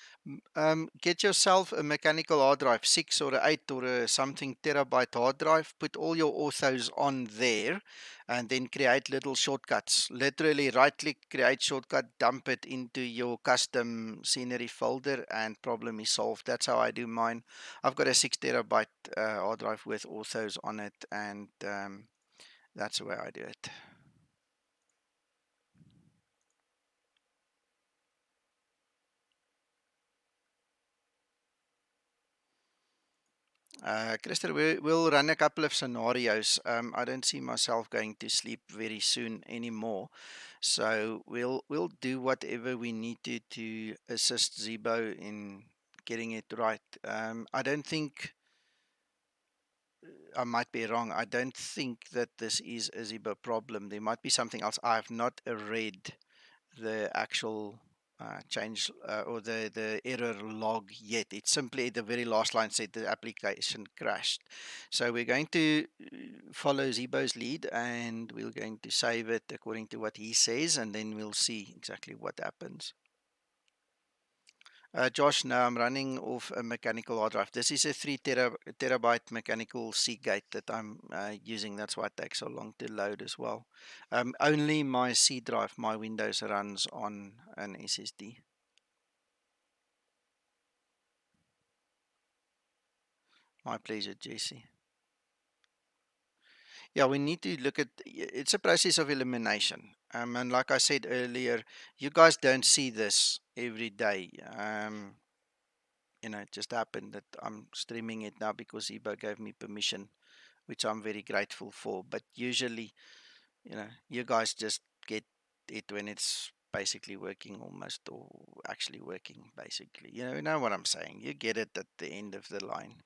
get yourself a mechanical hard drive, 6 or 8 or something terabyte hard drive. Put all your orthos on there and then create little shortcuts. Literally right click, create shortcut, dump it into your custom scenery folder, and problem is solved. That's how I do mine. I've got a 6 terabyte hard drive with orthos on it, and that's the way I do it. Christer, we'll run a couple of scenarios. I don't see myself going to sleep very soon anymore, so we'll do whatever we need to assist Zibo in getting it right. I don't think, I might be wrong. I don't think that this is a Zibo problem. There might be something else. I have not read the actual change or the error log yet. It's simply the very last line said the application crashed. So we're going to follow Zibo's lead, and we're going to save it according to what he says, and then we'll see exactly what happens. Josh, now I'm running off a mechanical hard drive. This is a 3 terabyte mechanical Seagate that I'm using. That's why it takes so long to load as well. Only my C drive, my Windows, runs on an SSD. My pleasure, Jesse. Yeah, we need to look at it's a process of elimination. And like I said earlier, you guys don't see this every day. It just happened that I'm streaming it now because Ebo gave me permission, which I'm very grateful for. But usually, you guys just get it when it's basically working almost, or actually working basically. You know what I'm saying? You get it at the end of the line.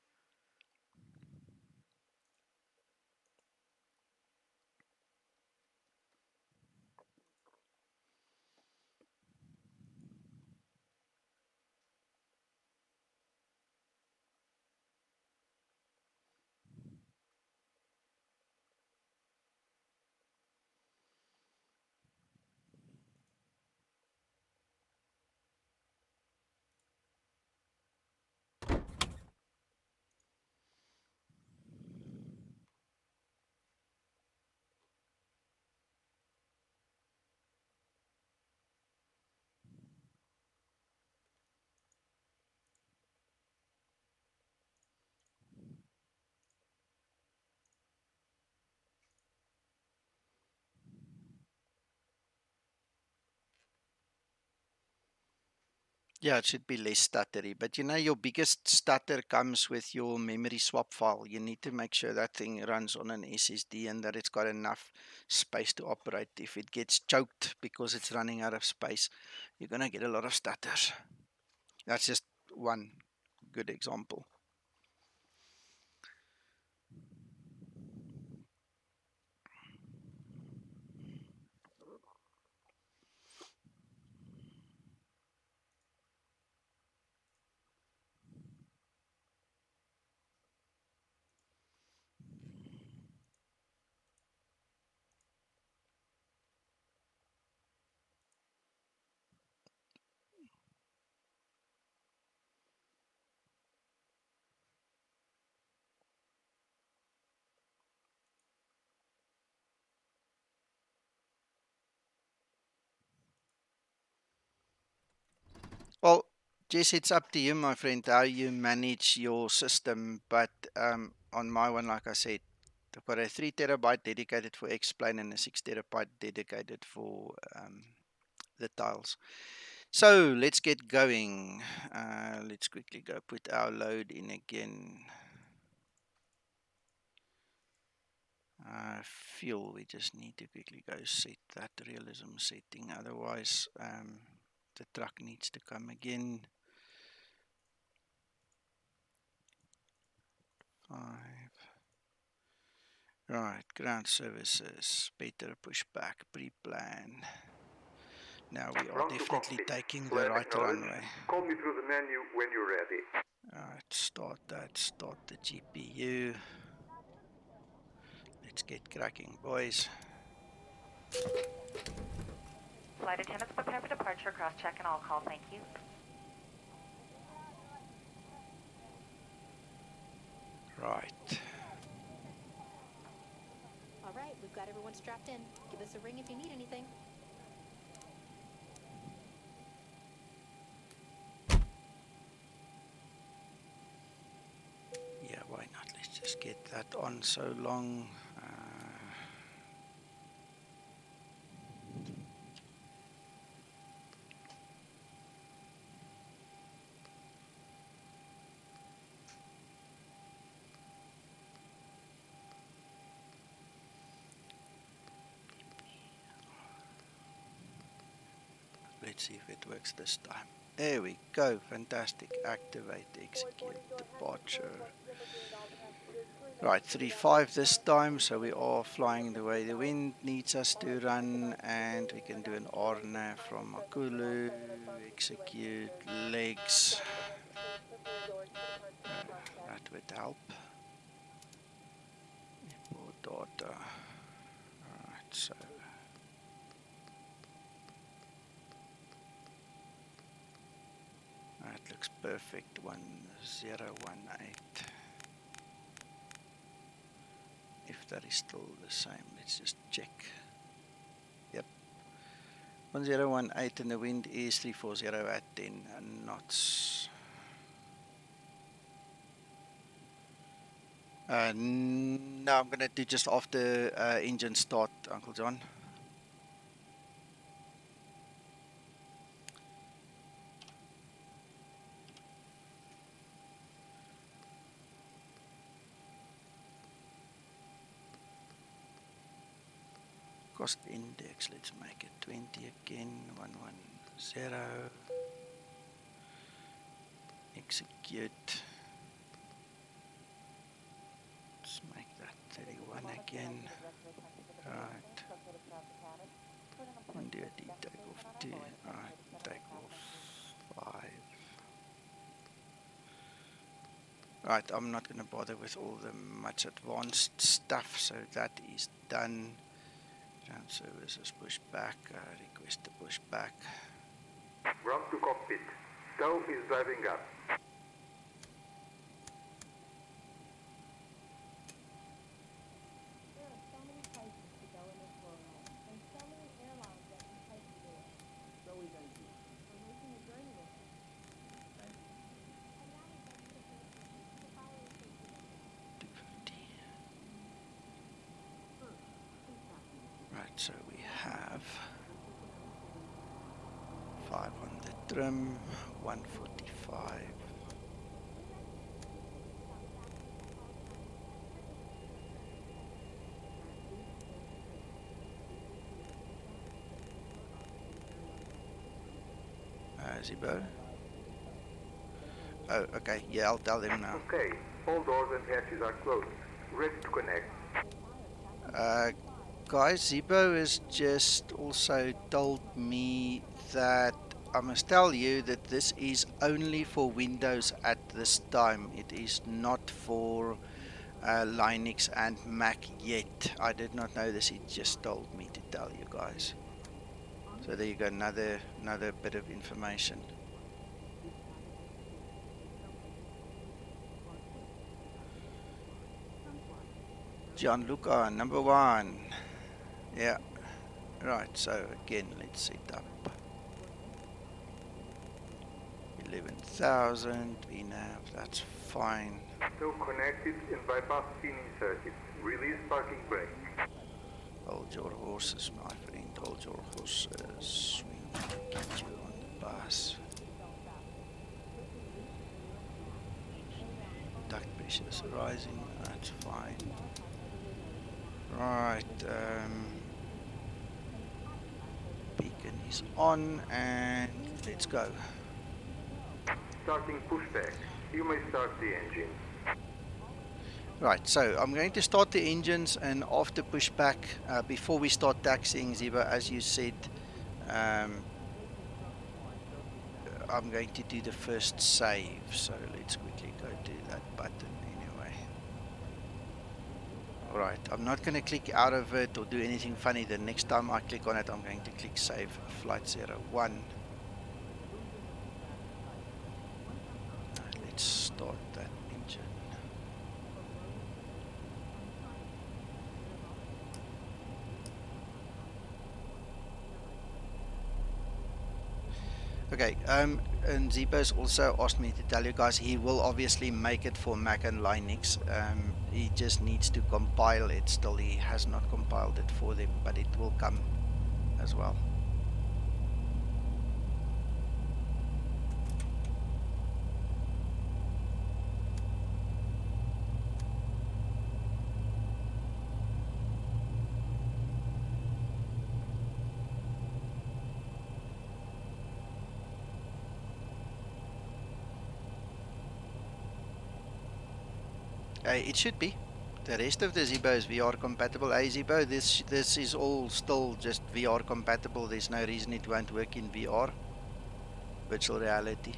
Yeah, it should be less stuttery. But your biggest stutter comes with your memory swap file. You need to make sure that thing runs on an SSD and that it's got enough space to operate. If it gets choked because it's running out of space, you're going to get a lot of stutters. That's just one good example. Well, Jess, it's up to you, my friend, how you manage your system. But on my one, like I said, I've got a 3 terabyte dedicated for X-Plane and a 6 terabyte dedicated for the tiles. So let's get going. Let's quickly go put our load in again. fuel, we just need to quickly go set that realism setting, otherwise the truck needs to come again. 5. Right, ground services, better push back, pre-plan. Now we are Ground to definitely cockpit. taking the Plan right acknowledged. runway. Call me through the menu when you're ready. Alright, start that, start the GPU. Let's get cracking, boys. Flight attendants prepare for departure. Cross-check and all call. Thank you. Right. All right, we've got everyone strapped in. Give us a ring if you need anything. Yeah, why not? Let's just get that on so long. Let's see if it works this time. There we go. Fantastic. Activate, execute, departure. Right, 3-5 this time, so we are flying the way the wind needs us to run, and we can do an RNAV from Makulu, execute legs. That would help. Import data. Alright, so that looks perfect. 1018. If that is still the same, let's just check. Yep. 1018 and the wind is 340 at 10 knots. No, I'm gonna do just after engine start, Uncle John. Cost index, let's make it 20 again. 110. Execute. Let's make that 31 again. Right. And do a D takeoff 2. Alright, takeoff 5. Right, I'm not going to bother with all the much advanced stuff, so that is done. Ground services push back, request to push back. Ground to cockpit. Stow is driving up. Right, so we have 5 on the trim, 145. Zibo? Oh, okay, yeah, I'll tell them now. Okay, all doors and hatches are closed. Ready to connect. Guys, Zibo has just also told me that I must tell you that this is only for Windows at this time. It is not for Linux and Mac yet. I did not know this. He just told me to tell you guys. So there you go, another bit of information. Gianluca, number 1. Yeah. Right, so again, let's set up 11,000 VNAV, that's fine. Still connected and bypass pin inserted. Release parking brake. Hold your horses, my friend, hold your horses. We want to get you on the bus. Duct pressure is rising, that's fine. Right, beacon is on and let's go. Starting pushback. You may start the engine. Right, so I'm going to start the engines, and after pushback, before we start taxiing, Zibo, as you said, um, I'm going to do the first save. So let's quickly go to that button anyway. Alright, I'm not going to click out of it or do anything funny. The next time I click on it, I'm going to click save flight 01. Let's start that engine. Okay, and Zibo's also asked me to tell you guys he will obviously make it for Mac and Linux. He just needs to compile it. Still, he has not compiled it for them, but it will come as well. It should be. The rest of the Zibo is VR compatible. Hey Zibo, this is all still just VR compatible. There's no reason it won't work in VR, virtual reality.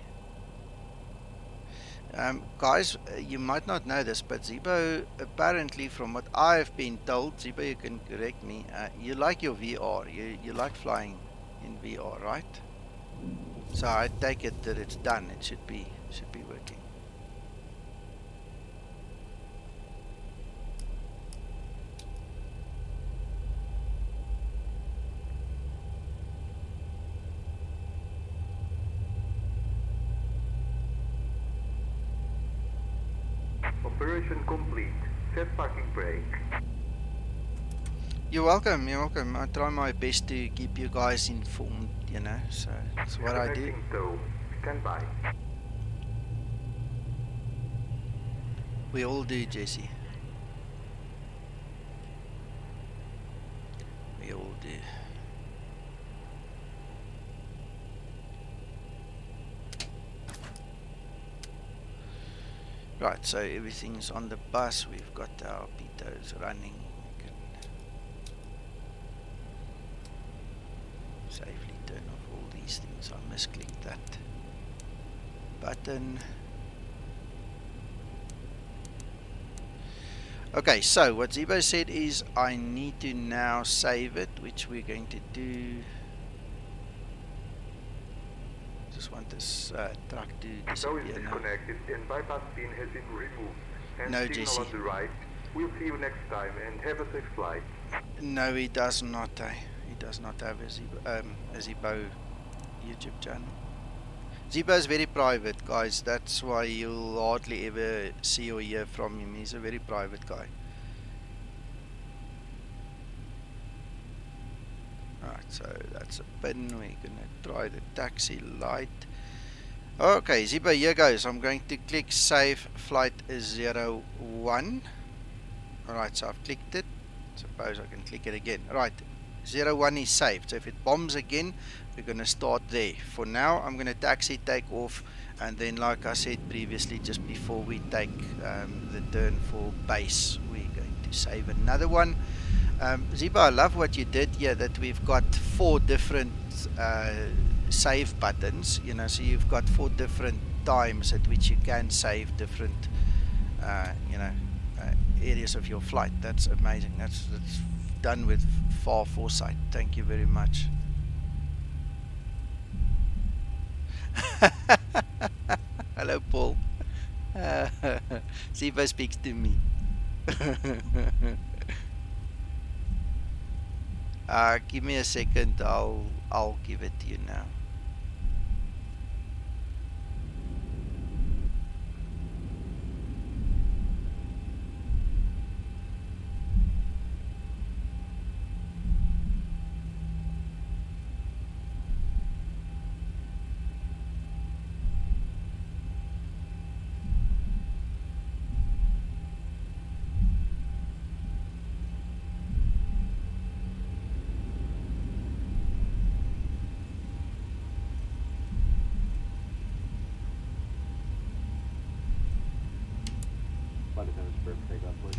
Guys, you might not know this, but Zibo, apparently from what I've been told, Zibo, you can correct me, you like your VR, you like flying in VR, right? So I take it that it's done. It should be working. Operation complete. Set parking brake. You're welcome, you're welcome. I try my best to keep you guys informed, you know, so that's what I do. Connecting tow. Stand by. We all do, Jesse. We all do. Right, so everything's on the bus. We've got our pitos running. We can safely turn off all these things. I misclicked that button. Okay, so what Zibo said is I need to now save it, which we're going to do. Just want this truck to Tow is disappear now. disconnected and bypass pin has been removed. And No, signal Jesse. on the right. We'll see you next time and have a safe flight. No, he does not. He does not have a Zibo YouTube channel. Zibo is very private, guys. That's why you'll hardly ever see or hear from him. He's a very private guy. Alright, so that's a pin. We're gonna try the taxi light. Okay, Zibo, here goes. I'm going to click save flight 01. Alright, so I've clicked it. Suppose I can click it again. Right, 01 is saved. So if it bombs again, we're going to start there. For now, I'm going to taxi, take off, and then, like I said previously, just before we take the turn for base, we're going to save another one. Zibo, I love what you did here, that we've got 4 different save buttons, you know, so you've got 4 different times at which you can save different, you know, areas of your flight. That's amazing. That's done with far foresight. Thank you very much. Hello, Paul. Zibo speaks to me. Give me a second. I'll give it to you now. clear for takeoff, please.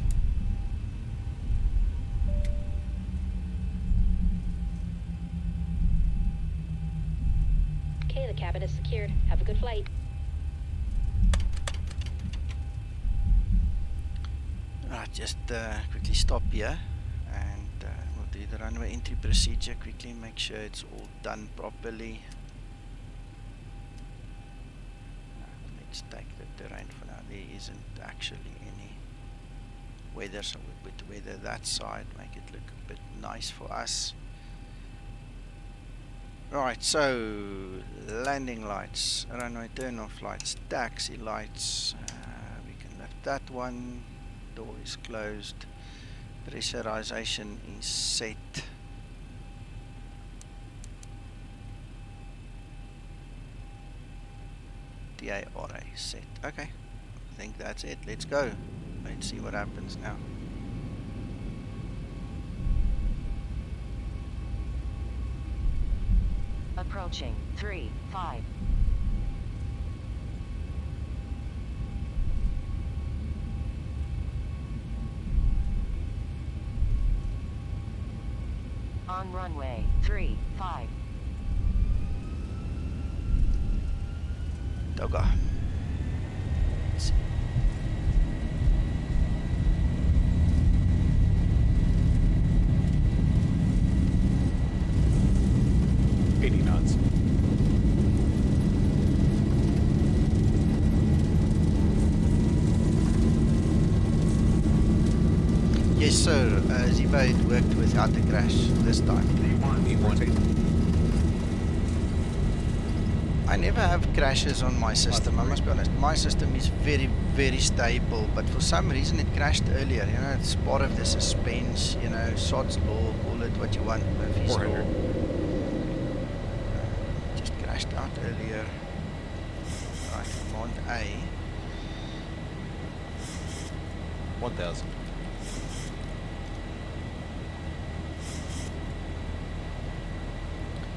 Okay, the cabin is secured. Have a good flight. Right, just quickly stop here and we'll do the runway entry procedure quickly, make sure it's all done properly. Let's take the terrain for now. There isn't actually any weather, so we'll put weather that side, make it look a bit nice for us. Right, so landing lights, runway turn off lights, taxi lights, we can lift that one, door is closed, pressurization is set. TARA is set. Okay, I think that's it. Let's go. Let's see what happens now. Approaching 3-5. On runway 3-5. Toga. Let's see. knots. Yes, sir. Zibo, it worked without a crash this time. I never have crashes on my system, I must be honest. My system is very, very stable, but for some reason it crashed earlier. You know, it's part of the suspense, you know, Sod's law, call it what you want, Murphy's law. 400. Just crashed out earlier. Right, Mod A. 1,000.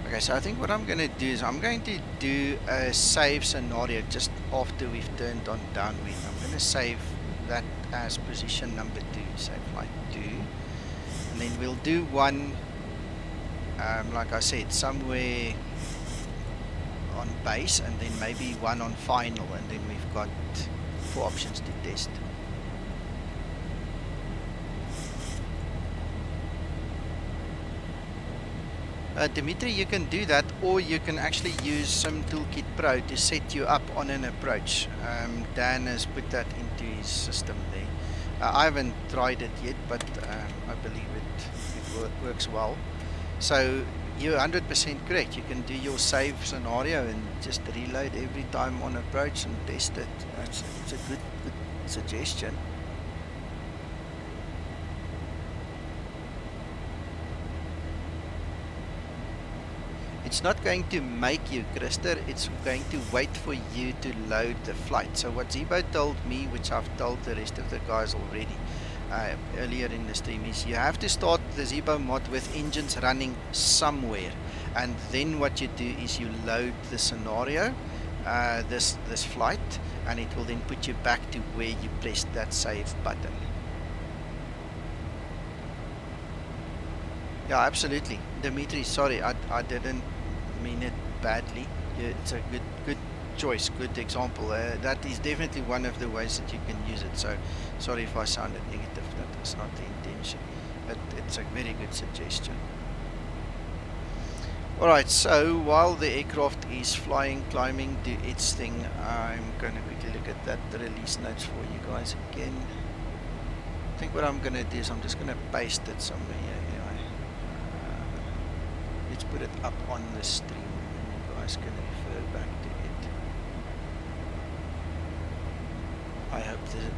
Okay, so I think what I'm going to do is I'm going to do a save scenario just after we've turned on downwind. I'm going to save that as position number 2, save flight 2. And then we'll do one, like I said, somewhere on base, and then maybe one on final, and then we've got 4 options to test. Dimitri, you can do that, or you can actually use some Toolkit Pro to set you up on an approach. Dan has put that into his system there. I haven't tried it yet, but I believe it works well. So you're 100% correct. You can do your save scenario and just reload every time on approach and test it. It's a good suggestion. It's not going to make you, Krister, it's going to wait for you to load the flight. So what Zibo told me, which I've told the rest of the guys already earlier in the stream, is you have to start the Zibo mod with engines running somewhere. And then what you do is you load the scenario, this flight, and it will then put you back to where you pressed that save button. Yeah, absolutely. Dimitri, sorry, I didn't mean it badly. Yeah, it's a good choice, good example. That is definitely one of the ways that you can use it. So, sorry if I sounded negative. That was not the intention. But it's a very good suggestion. Alright, so while the aircraft is flying, climbing, do its thing, I'm going to quickly look at that release notes for you guys again. I think what I'm going to do is I'm just going to paste it somewhere here. Let's put it up on the stream and you guys can refer back to it. I hope that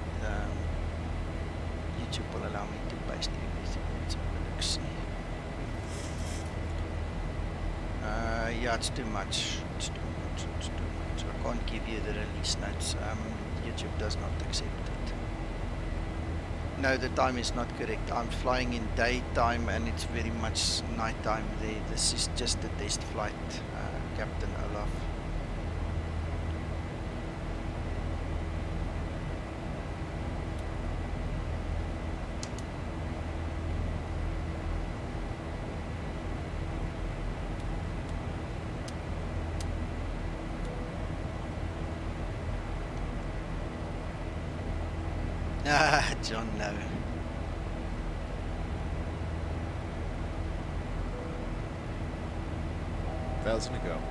YouTube will allow me to paste everything. Let's have a look, see. Yeah, it's too much. It's too much. I can't give you the release notes. YouTube does not accept it. No, the time is not correct. I'm flying in daytime and it's very much nighttime there. This is just a test flight, Captain Olaf. Ah, John, no. Thousand to go. Right,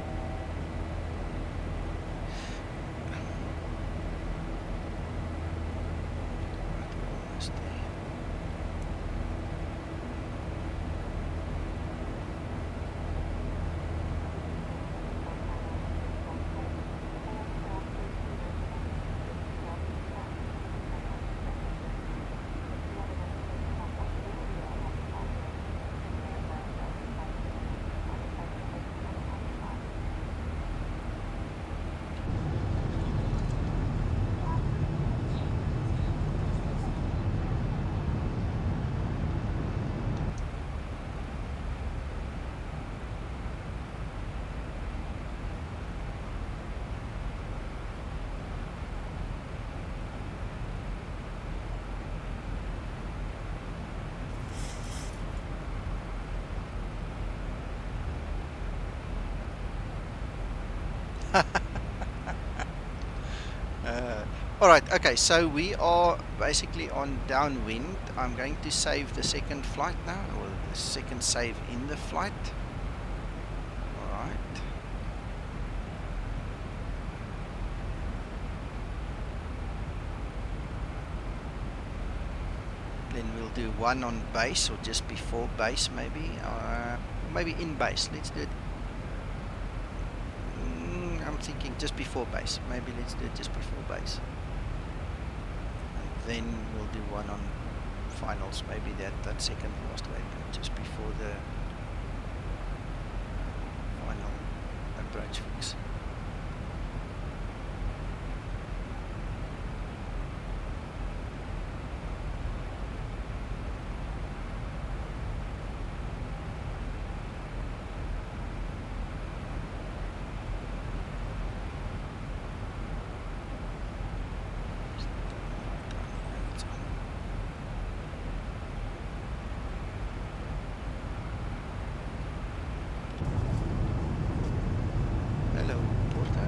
we're almost there. All right, okay, so we are basically on downwind. I'm going to save the second flight now, or the second save in the flight. All right. Then we'll do one on base, or just before base maybe, maybe in base. Let's do it. I'm thinking just before base. Maybe let's do it just before base. And then we'll do one on finals, maybe that second last waypoint just before the final approach fix. Hello, Porto.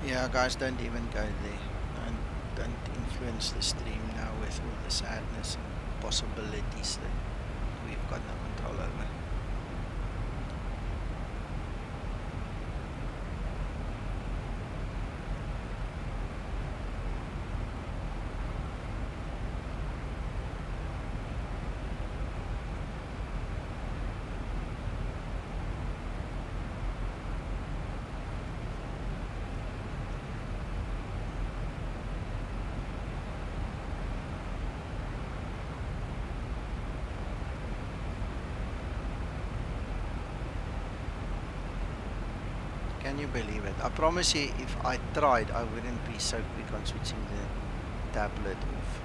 Yeah, guys, don't even go there. Don't influence the stream now with all the sadness and possibilities that we've got no control over. Can you believe it? I promise you, if I tried, I wouldn't be so quick on switching the tablet off.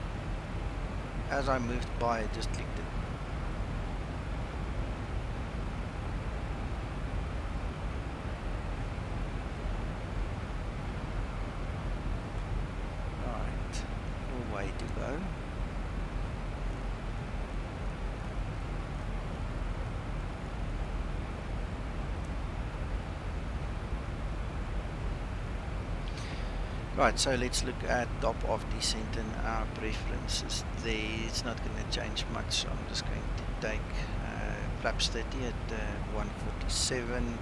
As I moved by, I just clicked it. Right, a way to go. Right, so let's look at top of descent and our preferences there. It's not going to change much, so I'm just going to take flaps 30 at 147.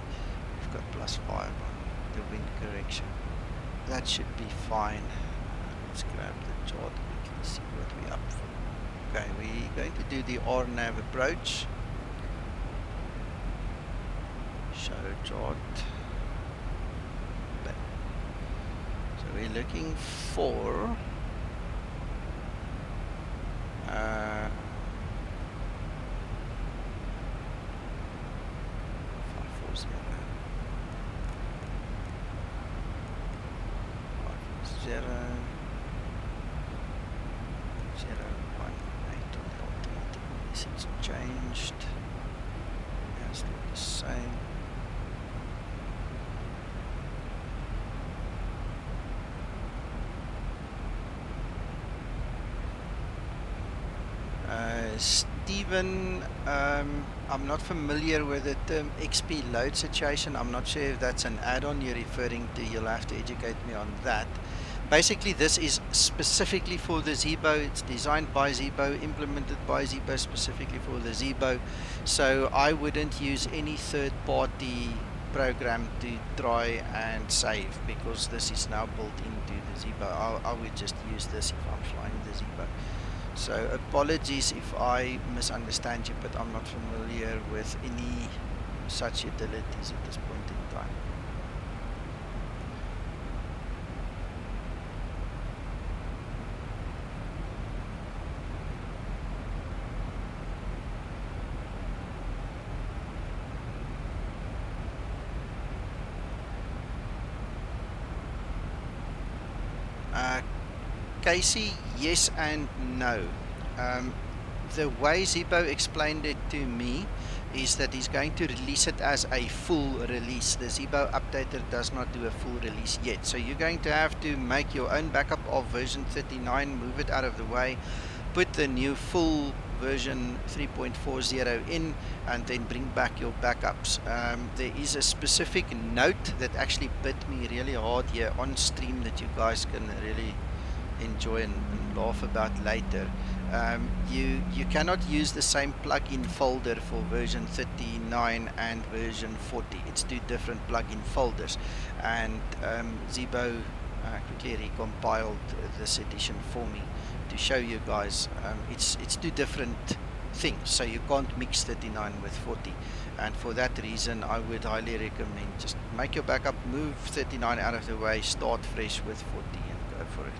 We've got +5 on the wind correction. That should be fine. Let's grab the chart quickly, see what we're up for. Okay, we're going to do the RNAV approach. Show chart. We're looking for unless it's changed. Yeah, still the same. Stephen, I'm not familiar with the term XP load situation. I'm not sure if that's an add-on you're referring to. You'll have to educate me on that. Basically, this is specifically for the Zibo. It's designed by Zibo, implemented by Zibo specifically for the Zibo. So I wouldn't use any third-party program to try and save, because this is now built into the Zibo. I would just use this if I'm flying the Zibo. So apologies if I misunderstand you, but I'm not familiar with any such utilities at this point in time. Casey, yes and no. The way Zibo explained it to me is that he's going to release it as a full release. The Zibo updater does not do a full release yet. So you're going to have to make your own backup of version 39, move it out of the way, put the new full version 3.40 in, and then bring back your backups. There is a specific note that actually bit me really hard here on stream that you guys can really enjoy and laugh about later. You cannot use the same plugin folder for version 39 and version 40. It's two different plugin folders, and Zibo quickly recompiled this edition for me to show you guys. It's two different things, so you can't mix 39 with 40, and for that reason I would highly recommend just make your backup, move 39 out of the way, start fresh with 40 and go for it.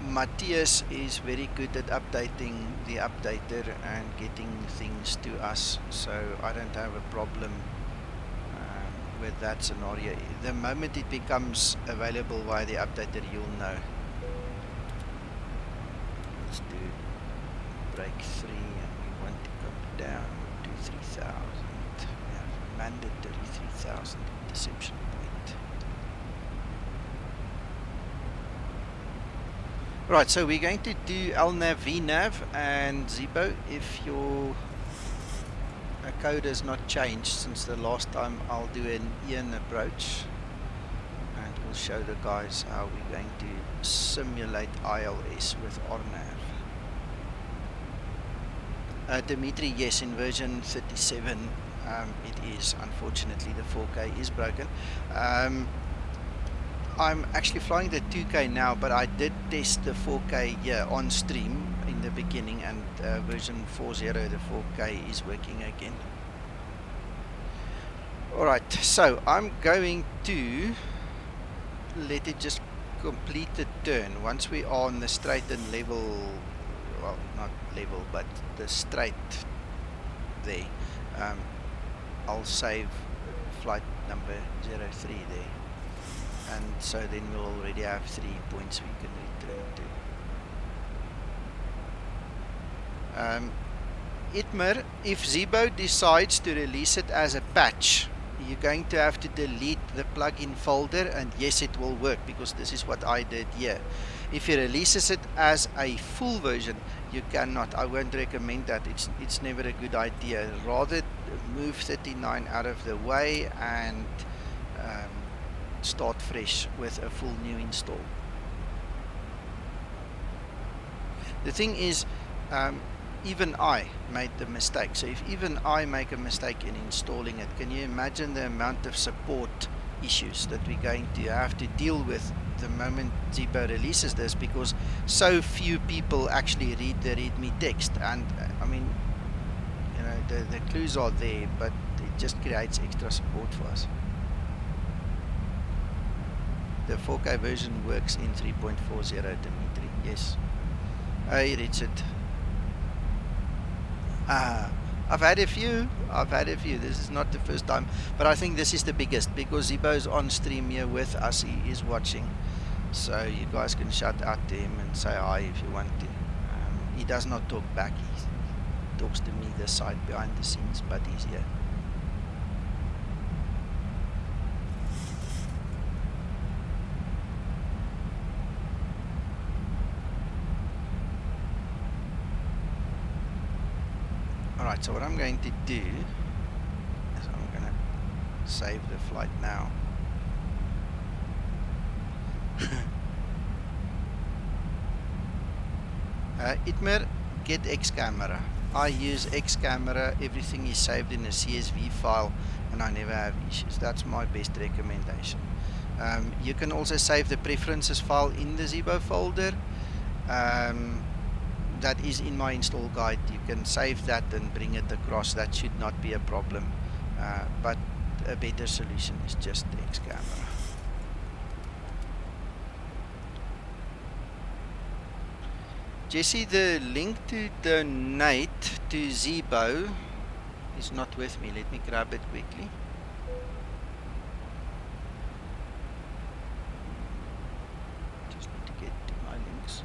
Matthias is very good at updating the updater and getting things to us, so I don't have a problem with that scenario. The moment it becomes available via the updater, you'll know. Let's do break 3, and we want to come down to 3000. We have mandatory 3000 interception point. Right, so we're going to do LNAV, VNAV, and Zibo. If your code has not changed since the last time, I'll do an Ian approach, and we'll show the guys how we're going to simulate ILS with RNAV. Dimitri, yes, in version 37 it is. Unfortunately, the 4K is broken. I'm actually flying the 2K now, but I did test the 4K here on stream in the beginning, and version 40, the 4K is working again. Alright, so I'm going to let it just complete the turn. Once we are on the straight and level, well, not level, but the straight there, I'll save flight number 03 there. And so then we'll already have 3 points we can return to. Itmer, if Zibo decides to release it as a patch, you're going to have to delete the plugin folder, and yes, it will work, because this is what I did here. If he releases it as a full version, you cannot. I won't recommend that. It's never a good idea. Rather move 39 out of the way and start fresh with a full new install. The thing is, even I made the mistake. So if even I make a mistake in installing it, can you imagine the amount of support issues that we're going to have to deal with the moment Zibo releases this, because so few people actually read the README text. And I mean, you know, the clues are there, but it just creates extra support for us. The 4K version works in 3.40, Dimitri. Yes. Hey, Richard. I've had a few. I've had a few. This is not the first time, but I think this is the biggest because Zibo's on stream here with us. He is watching, so you guys can shout out to him and say hi if you want to. He does not talk back. He talks to me this side behind the scenes, but he's here. Alright, so what I'm going to do is I'm going to save the flight now. Itmer, get X camera. I use X camera, everything is saved in a CSV file and I never have issues. That's my best recommendation. You can also save the preferences file in the Zibo folder. That is in my install guide. You can save that and bring it across. That should not be a problem, but a better solution is just the X camera. Jesse, the link to donate to Zibo is not with me. Let me grab it quickly. Just need to get to my links.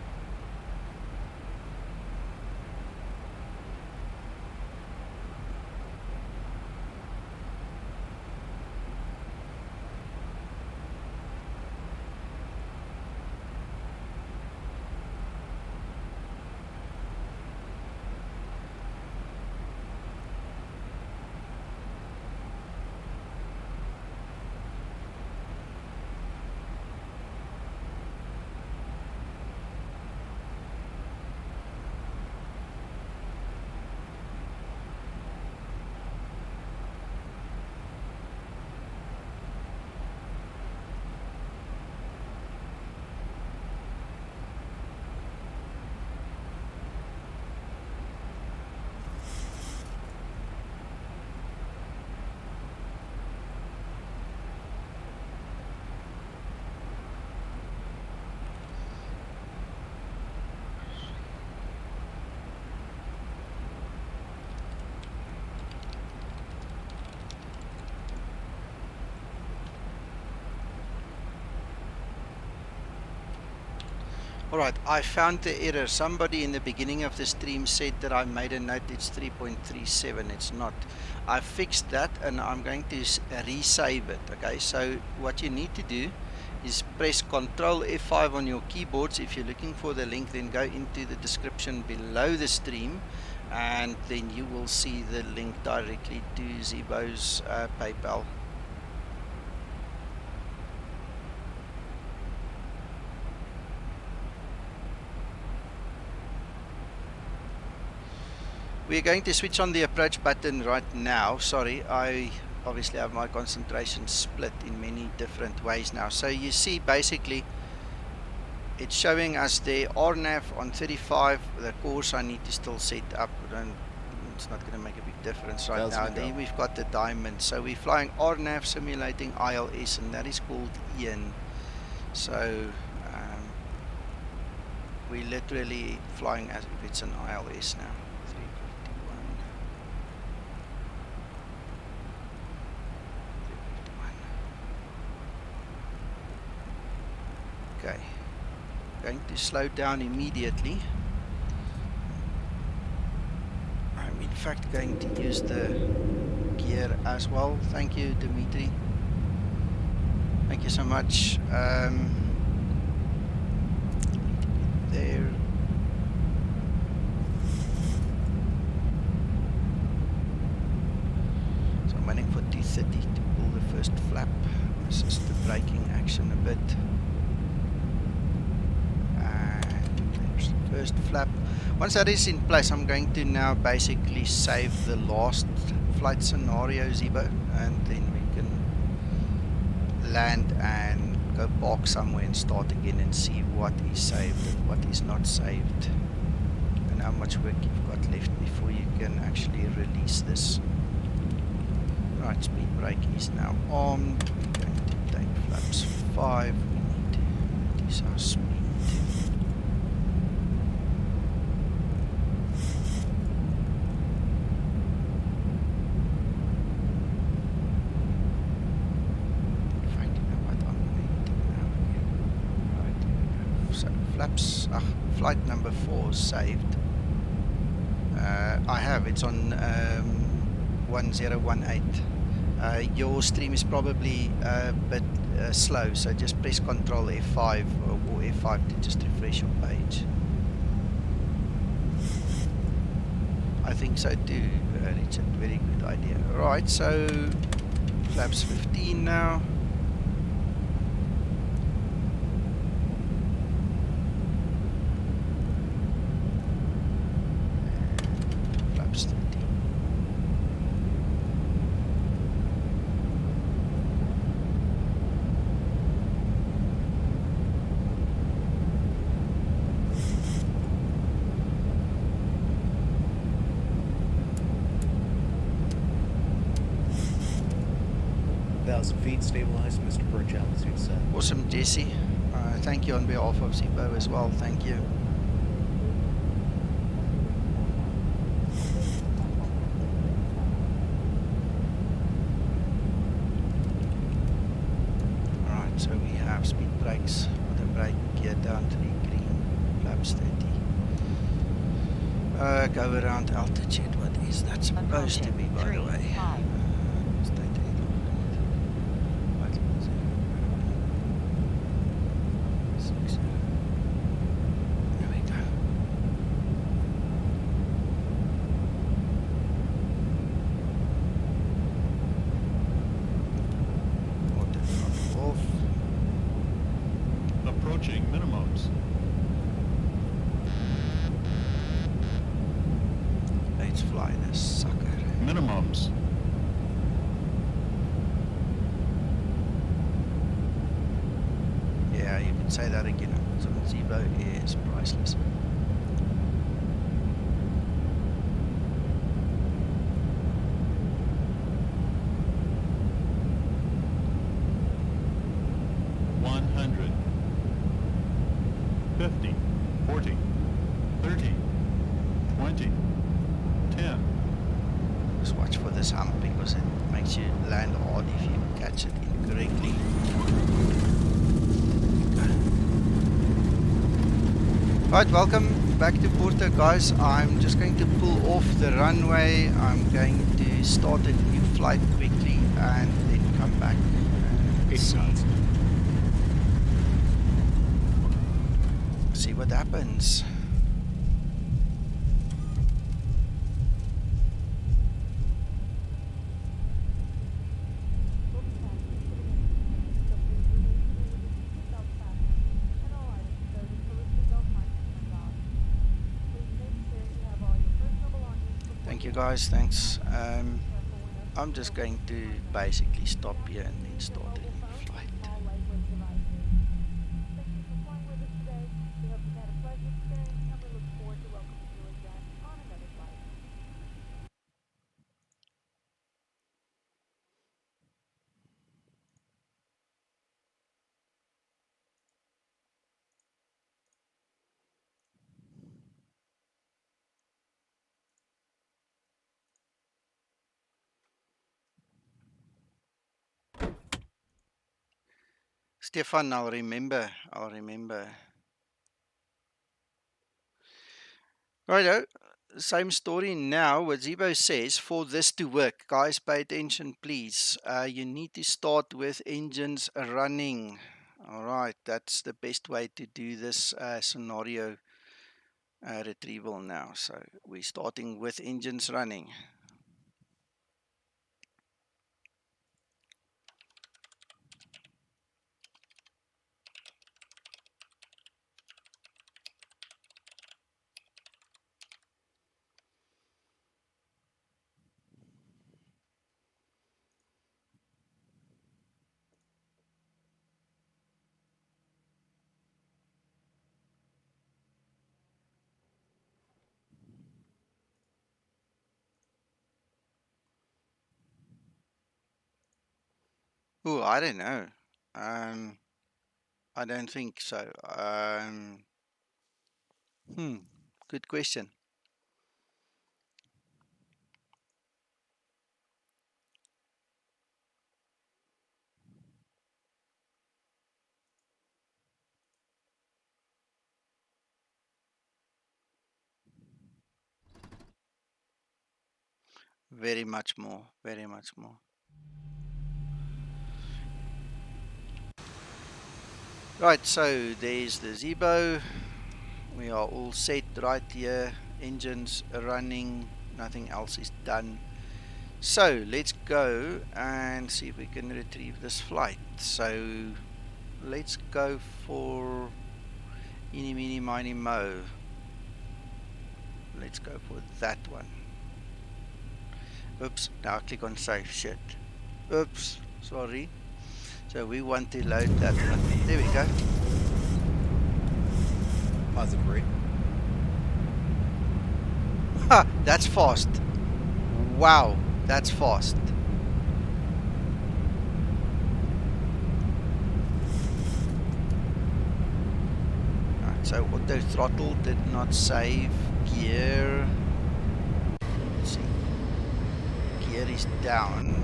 Alright, I found the error. Somebody in the beginning of the stream said that I made a note it's 3.37. It's not. I fixed that and I'm going to resave it. Okay, so what you need to do is press Ctrl F5 on your keyboards. If you're looking for the link, then go into the description below the stream and then you will see the link directly to Zibo's PayPal. We're going to switch on the approach button right now. Sorry, I obviously have my concentration split in many different ways now. So you see basically it's showing us the RNAV on 35. The course I need to still set up. It's not going to make a big difference right now. And then we've got the diamond. So we're flying RNAV simulating ILS and that is called Ian. So we're literally flying as if it's an ILS now. Okay, going to slow down immediately. I'm in fact going to use the gear as well. Thank you, Dimitri. Thank you so much. There. So I'm waiting for 230 to pull the first flap. Assist the braking action a bit. First flap. Once that is in place, I'm going to now basically save the last flight scenario Zibo, and then we can land and go park somewhere and start again and see what is saved and what is not saved and how much work you've got left before you can actually release this. Right, speed brake is now on. We're going to take flaps 5. We need to reduce our speed. flight number 4 saved. I have. It's on 1018. Your stream is probably a bit slow, so just press Control F5 or F5 to just refresh your page. I think so too, Richard. Very good idea. Right, so flaps 15 now. Flaps 13. Feet stabilized, Mr. Birch, altitude set. Awesome, Jesse. Thank you on behalf of Zibo as well. Thank you. Alright, so we have speed brakes. The brake gear down 3 green, flaps 30. Go around altitude. What is that supposed to be, by the way? Approaching minimums. Let's fly this sucker. Minimums. Yeah, you can say that again. So Zibo is priceless. $100, 50, 40, 30, 20, 10. Just watch for this hump because it makes you land hard if you catch it incorrectly. Right, welcome back to Porto, guys. I'm just going to pull off the runway. I'm going to start a new flight quickly and then come back and 8 knots. see what happens. Thank you, guys. Thanks. I'm just going to basically stop here and then start a new flight. Stefan, I'll remember. Righto, same story now. What Zibo says, for this to work, guys, pay attention, please. You need to start with engines running. All right, that's the best way to do this scenario retrieval now. So we're starting with engines running. Oh, I don't know. I don't think so. Good question. Very much more. Very much more. Right, so there's the Zibo. We are all set right here. Engines are running. Nothing else is done. So let's go and see if we can retrieve this flight. So let's go for eeny, meeny, miny, mo. Let's go for that one. Oops, now I click on save. Shit. Oops, sorry. So we want to load that one. There we go. Positive rate. Ha! That's fast. Wow, that's fast. Right, so auto throttle did not save. Gear. Let's see. Gear is down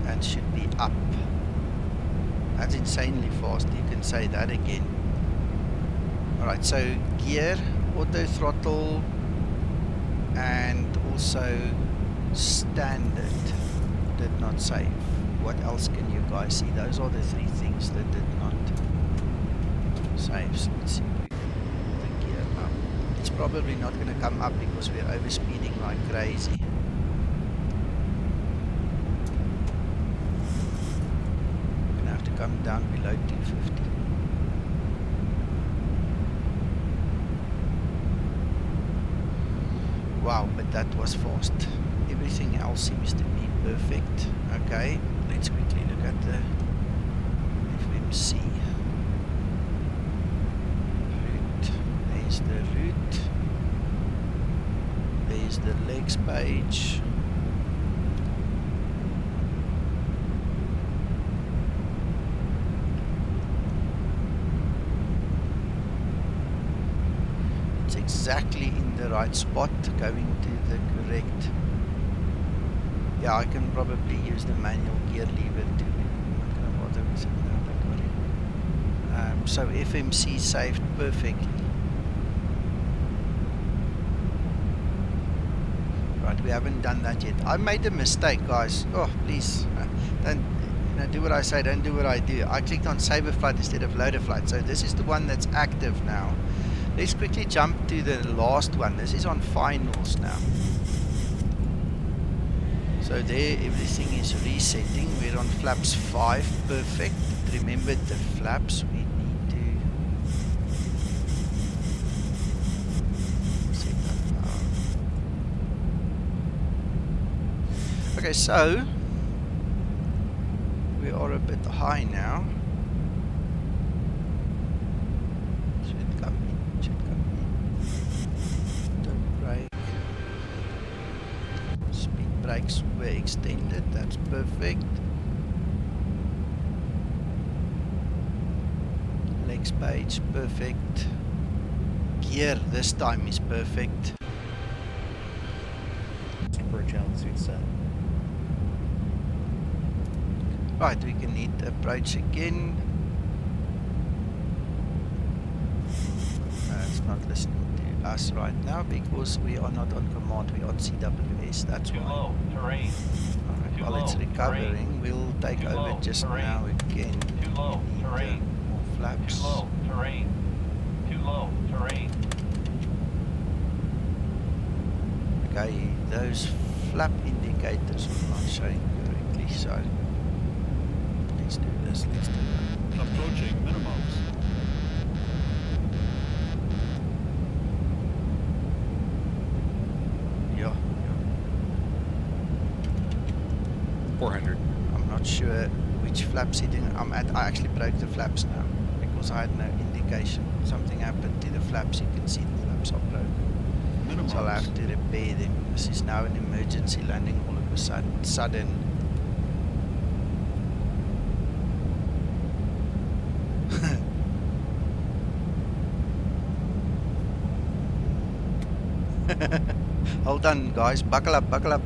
and should be up. That's insanely fast. You can say that again. Alright, so gear, auto throttle, and also standard did not save. What else can you guys see? Those are the three things that did not save. So let's see if we can pull the gear up. It's probably not going to come up because we're overspeeding like crazy. We're going to have to come down below 250. Wow, but that was fast. Everything else seems to be perfect. Okay, let's quickly look at the FMC. Route. There's the route. There's the legs page. It's exactly in the right spot, going to the correct. Yeah, I can probably use the manual gear lever too. I'm not going to bother with it now, don't worry. So FMC saved perfectly. Right, we haven't done that yet. I made a mistake, guys. Oh, please, don't do what I say, don't do what I do. I clicked on save a flight instead of load a flight. So this is the one that's active now. Let's quickly jump to the last one. This is on finals now. So there everything is resetting. We're on flaps 5. Perfect. Remember the flaps. We need to set that now. Okay, so we are a bit high now. Should come in. Should come in. Don't brake. Speed brakes were extended. That's perfect. Legs page, perfect. Gear this time is perfect. Per challenge suit set. Right, we can hit approach again. It's not listening to us right now because we are not on command, we are on CWS, that's Too why. low, terrain. Alright, Too while it's low, recovering, terrain. we'll take Too over low, just terrain. now again. Too low, We need, terrain. more flaps. Too low, terrain. Too low, terrain. Okay, those flap indicators are not showing correctly, so let's do this, let's do that. Approaching minimums. Yeah, 400. I'm not sure which flap setting I'm at. I actually broke the flaps now because I had no indication. Something happened to the flaps. You can see the flaps are broken. Minimums. So I'll have to repair them. This is now an emergency landing all of a sudden. Hold on, guys. Buckle up, buckle up.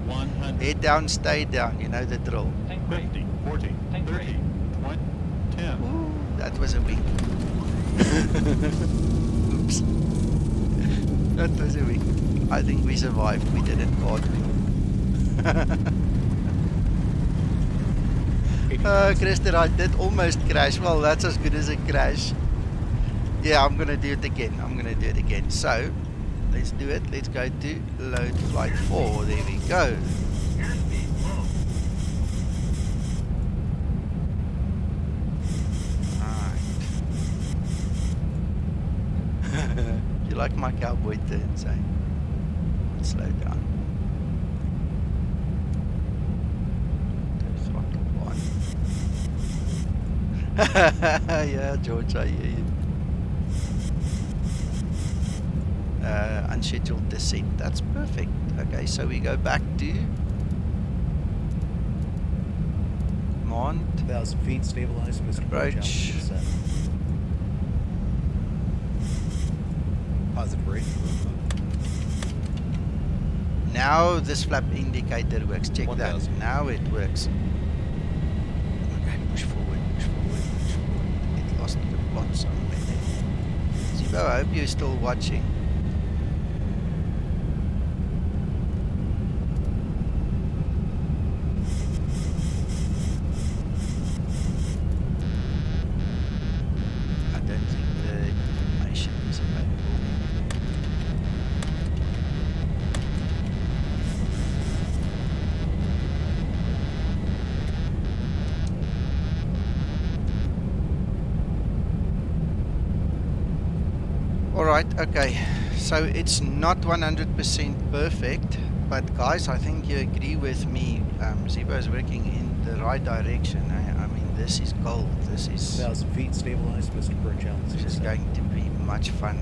100. Head down, stay down. You know the drill. Tank rate. 50, 40, Tank 30, rate. 20, 10. Ooh, that was a wing. Oops. That was a wing. I think we survived. We didn't cartwheel. 80 knots. Christer, I did almost crash. Well, that's as good as a crash. Yeah, I'm gonna do it again. I'm gonna do it again. So, let's do it. Let's go to load flight 4. There we go. Alright. You like my cowboy turns, eh? Slow down. Throttle on. Yeah, George, I hear you. Unscheduled descent. That's perfect. Okay, so we go back to command. 1,000 feet, stabilize, Mr. Approach. Approach. Altitude set. Positive rate. Now this flap indicator works. Check that. 1,000. Now it works. Okay, push forward, push forward, push forward. Get lost in the plot somewhere there. Zibo, I hope you're still watching. I don't think the information is available. Alright, okay, so it's not 100% perfect, but guys, I think you agree with me, Zibo is working in the right direction. I mean, this is gold. This is 1,000 feet, stabilize, Mr. Approach. Altitude this is set. going to be much fun.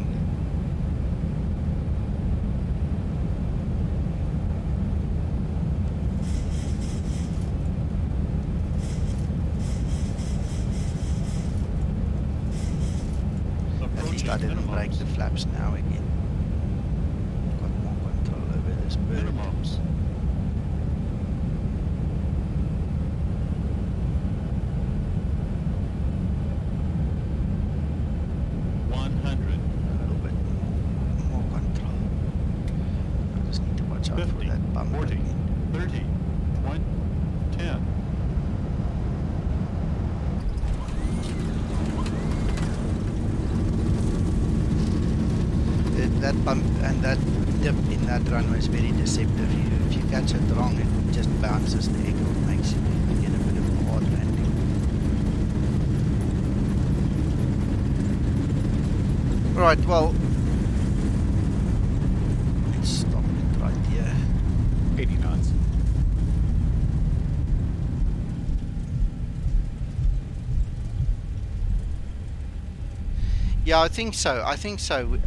At least I didn't break the flaps now again. Got more control over this bird. Minimums. A little bit more control. I just need to watch out for 50, that bump 40, again. 30, 20, 10. That bump and that dip in that runway is very deceptive. If you catch it wrong, it just bounces the eagle, makes you get a bit of a hard landing. Right, well, let's stop it right here. 80 knots. Yeah, I think so. I think so.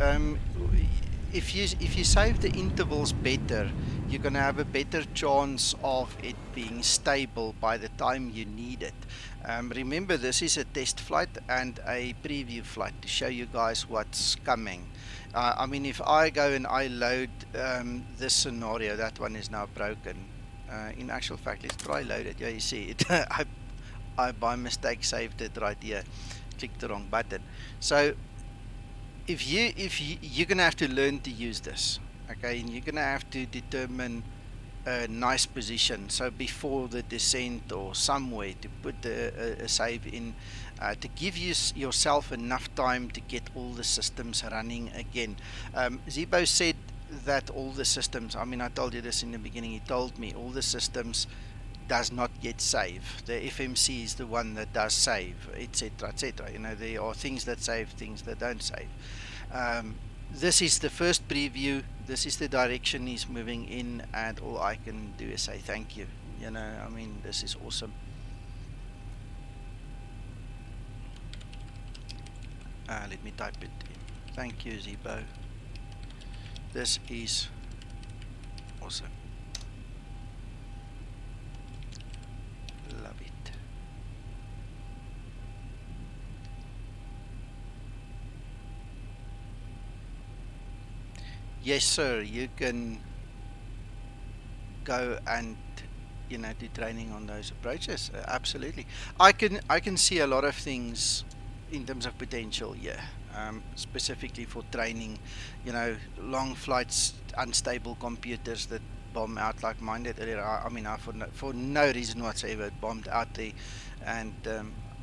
If you save the intervals better, you're gonna have a better chance of it being stable by the time you need it. Remember, this is a test flight and a preview flight to show you guys what's coming. I mean, if I go and I load this scenario, that one is now broken. In actual fact, let's try load it. Yeah, you see it. I by mistake saved it right here. Clicked the wrong button. So if you're gonna have to learn to use this, okay, and you're gonna have to determine a nice position, so before the descent or somewhere to put a save in, to give yourself enough time to get all the systems running again. Zibo said that all the systems, I mean, I told you this in the beginning, he told me all the systems does not yet save. The FMC is the one that does save, etc., etc. You know, there are things that save, things that don't save. This is the first preview. This is the direction he's moving in, and all I can do is say thank you. You know, I mean, this is awesome. Let me type it in. Thank you, Zibo. This is awesome. Love it. Yes, sir, you can go and, you know, do training on those approaches. Absolutely. I can see a lot of things in terms of potential. Yeah. specifically for training, you know, long flights, unstable computers that bomb out like mine did earlier. I mean, for no reason whatsoever, it bombed out there, and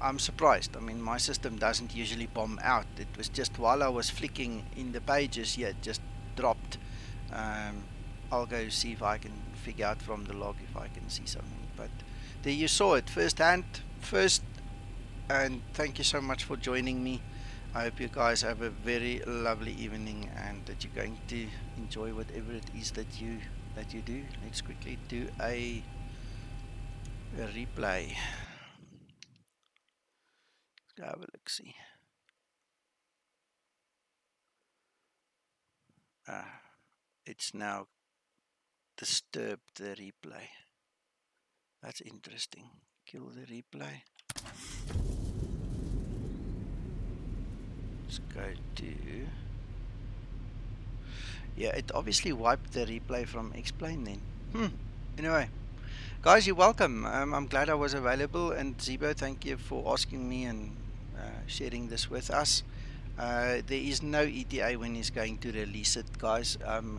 I'm surprised. I mean, my system doesn't usually bomb out. It was just while I was flicking in the pages, yeah, it just dropped. I'll go see if I can figure out from the log if I can see something. But there you saw it firsthand, first. And thank you so much for joining me. I hope you guys have a very lovely evening and that you're going to enjoy whatever it is that you do. Let's quickly do a replay. Let's go have a look. See. It's now disturbed the replay. That's interesting. Kill the replay. Let's go to. Yeah, it obviously wiped the replay from Explain then. Anyway, guys, you're welcome. I'm glad I was available. And Zibo, thank you for asking me and sharing this with us. There is no ETA when he's going to release it, guys.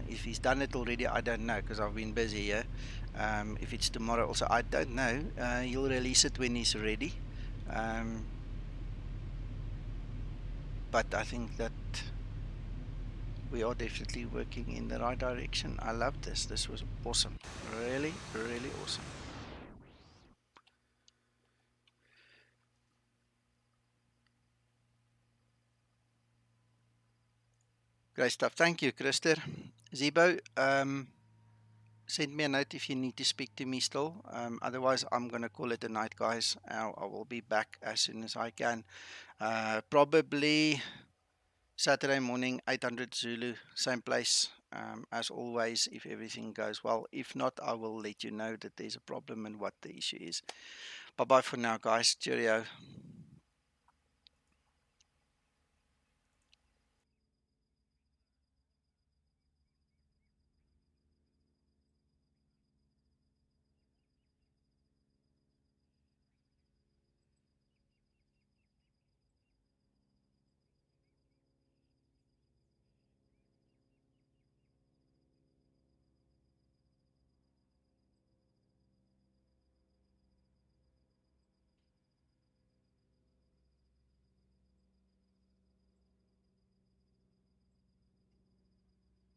If he's done it already, I don't know because I've been busy here. If it's tomorrow, also, I don't know. He'll release it when he's ready. But I think that we are definitely working in the right direction. I love this. This was awesome. Really, really awesome. Great stuff. Thank you, Krister. Zibo, send me a note if you need to speak to me still. Otherwise, I'm going to call it a night, guys. I will be back as soon as I can. Probably Saturday morning, 800 Zulu, same place as always, if everything goes well. If not, I will let you know that there's a problem and what the issue is. Bye-bye for now, guys. Cheerio.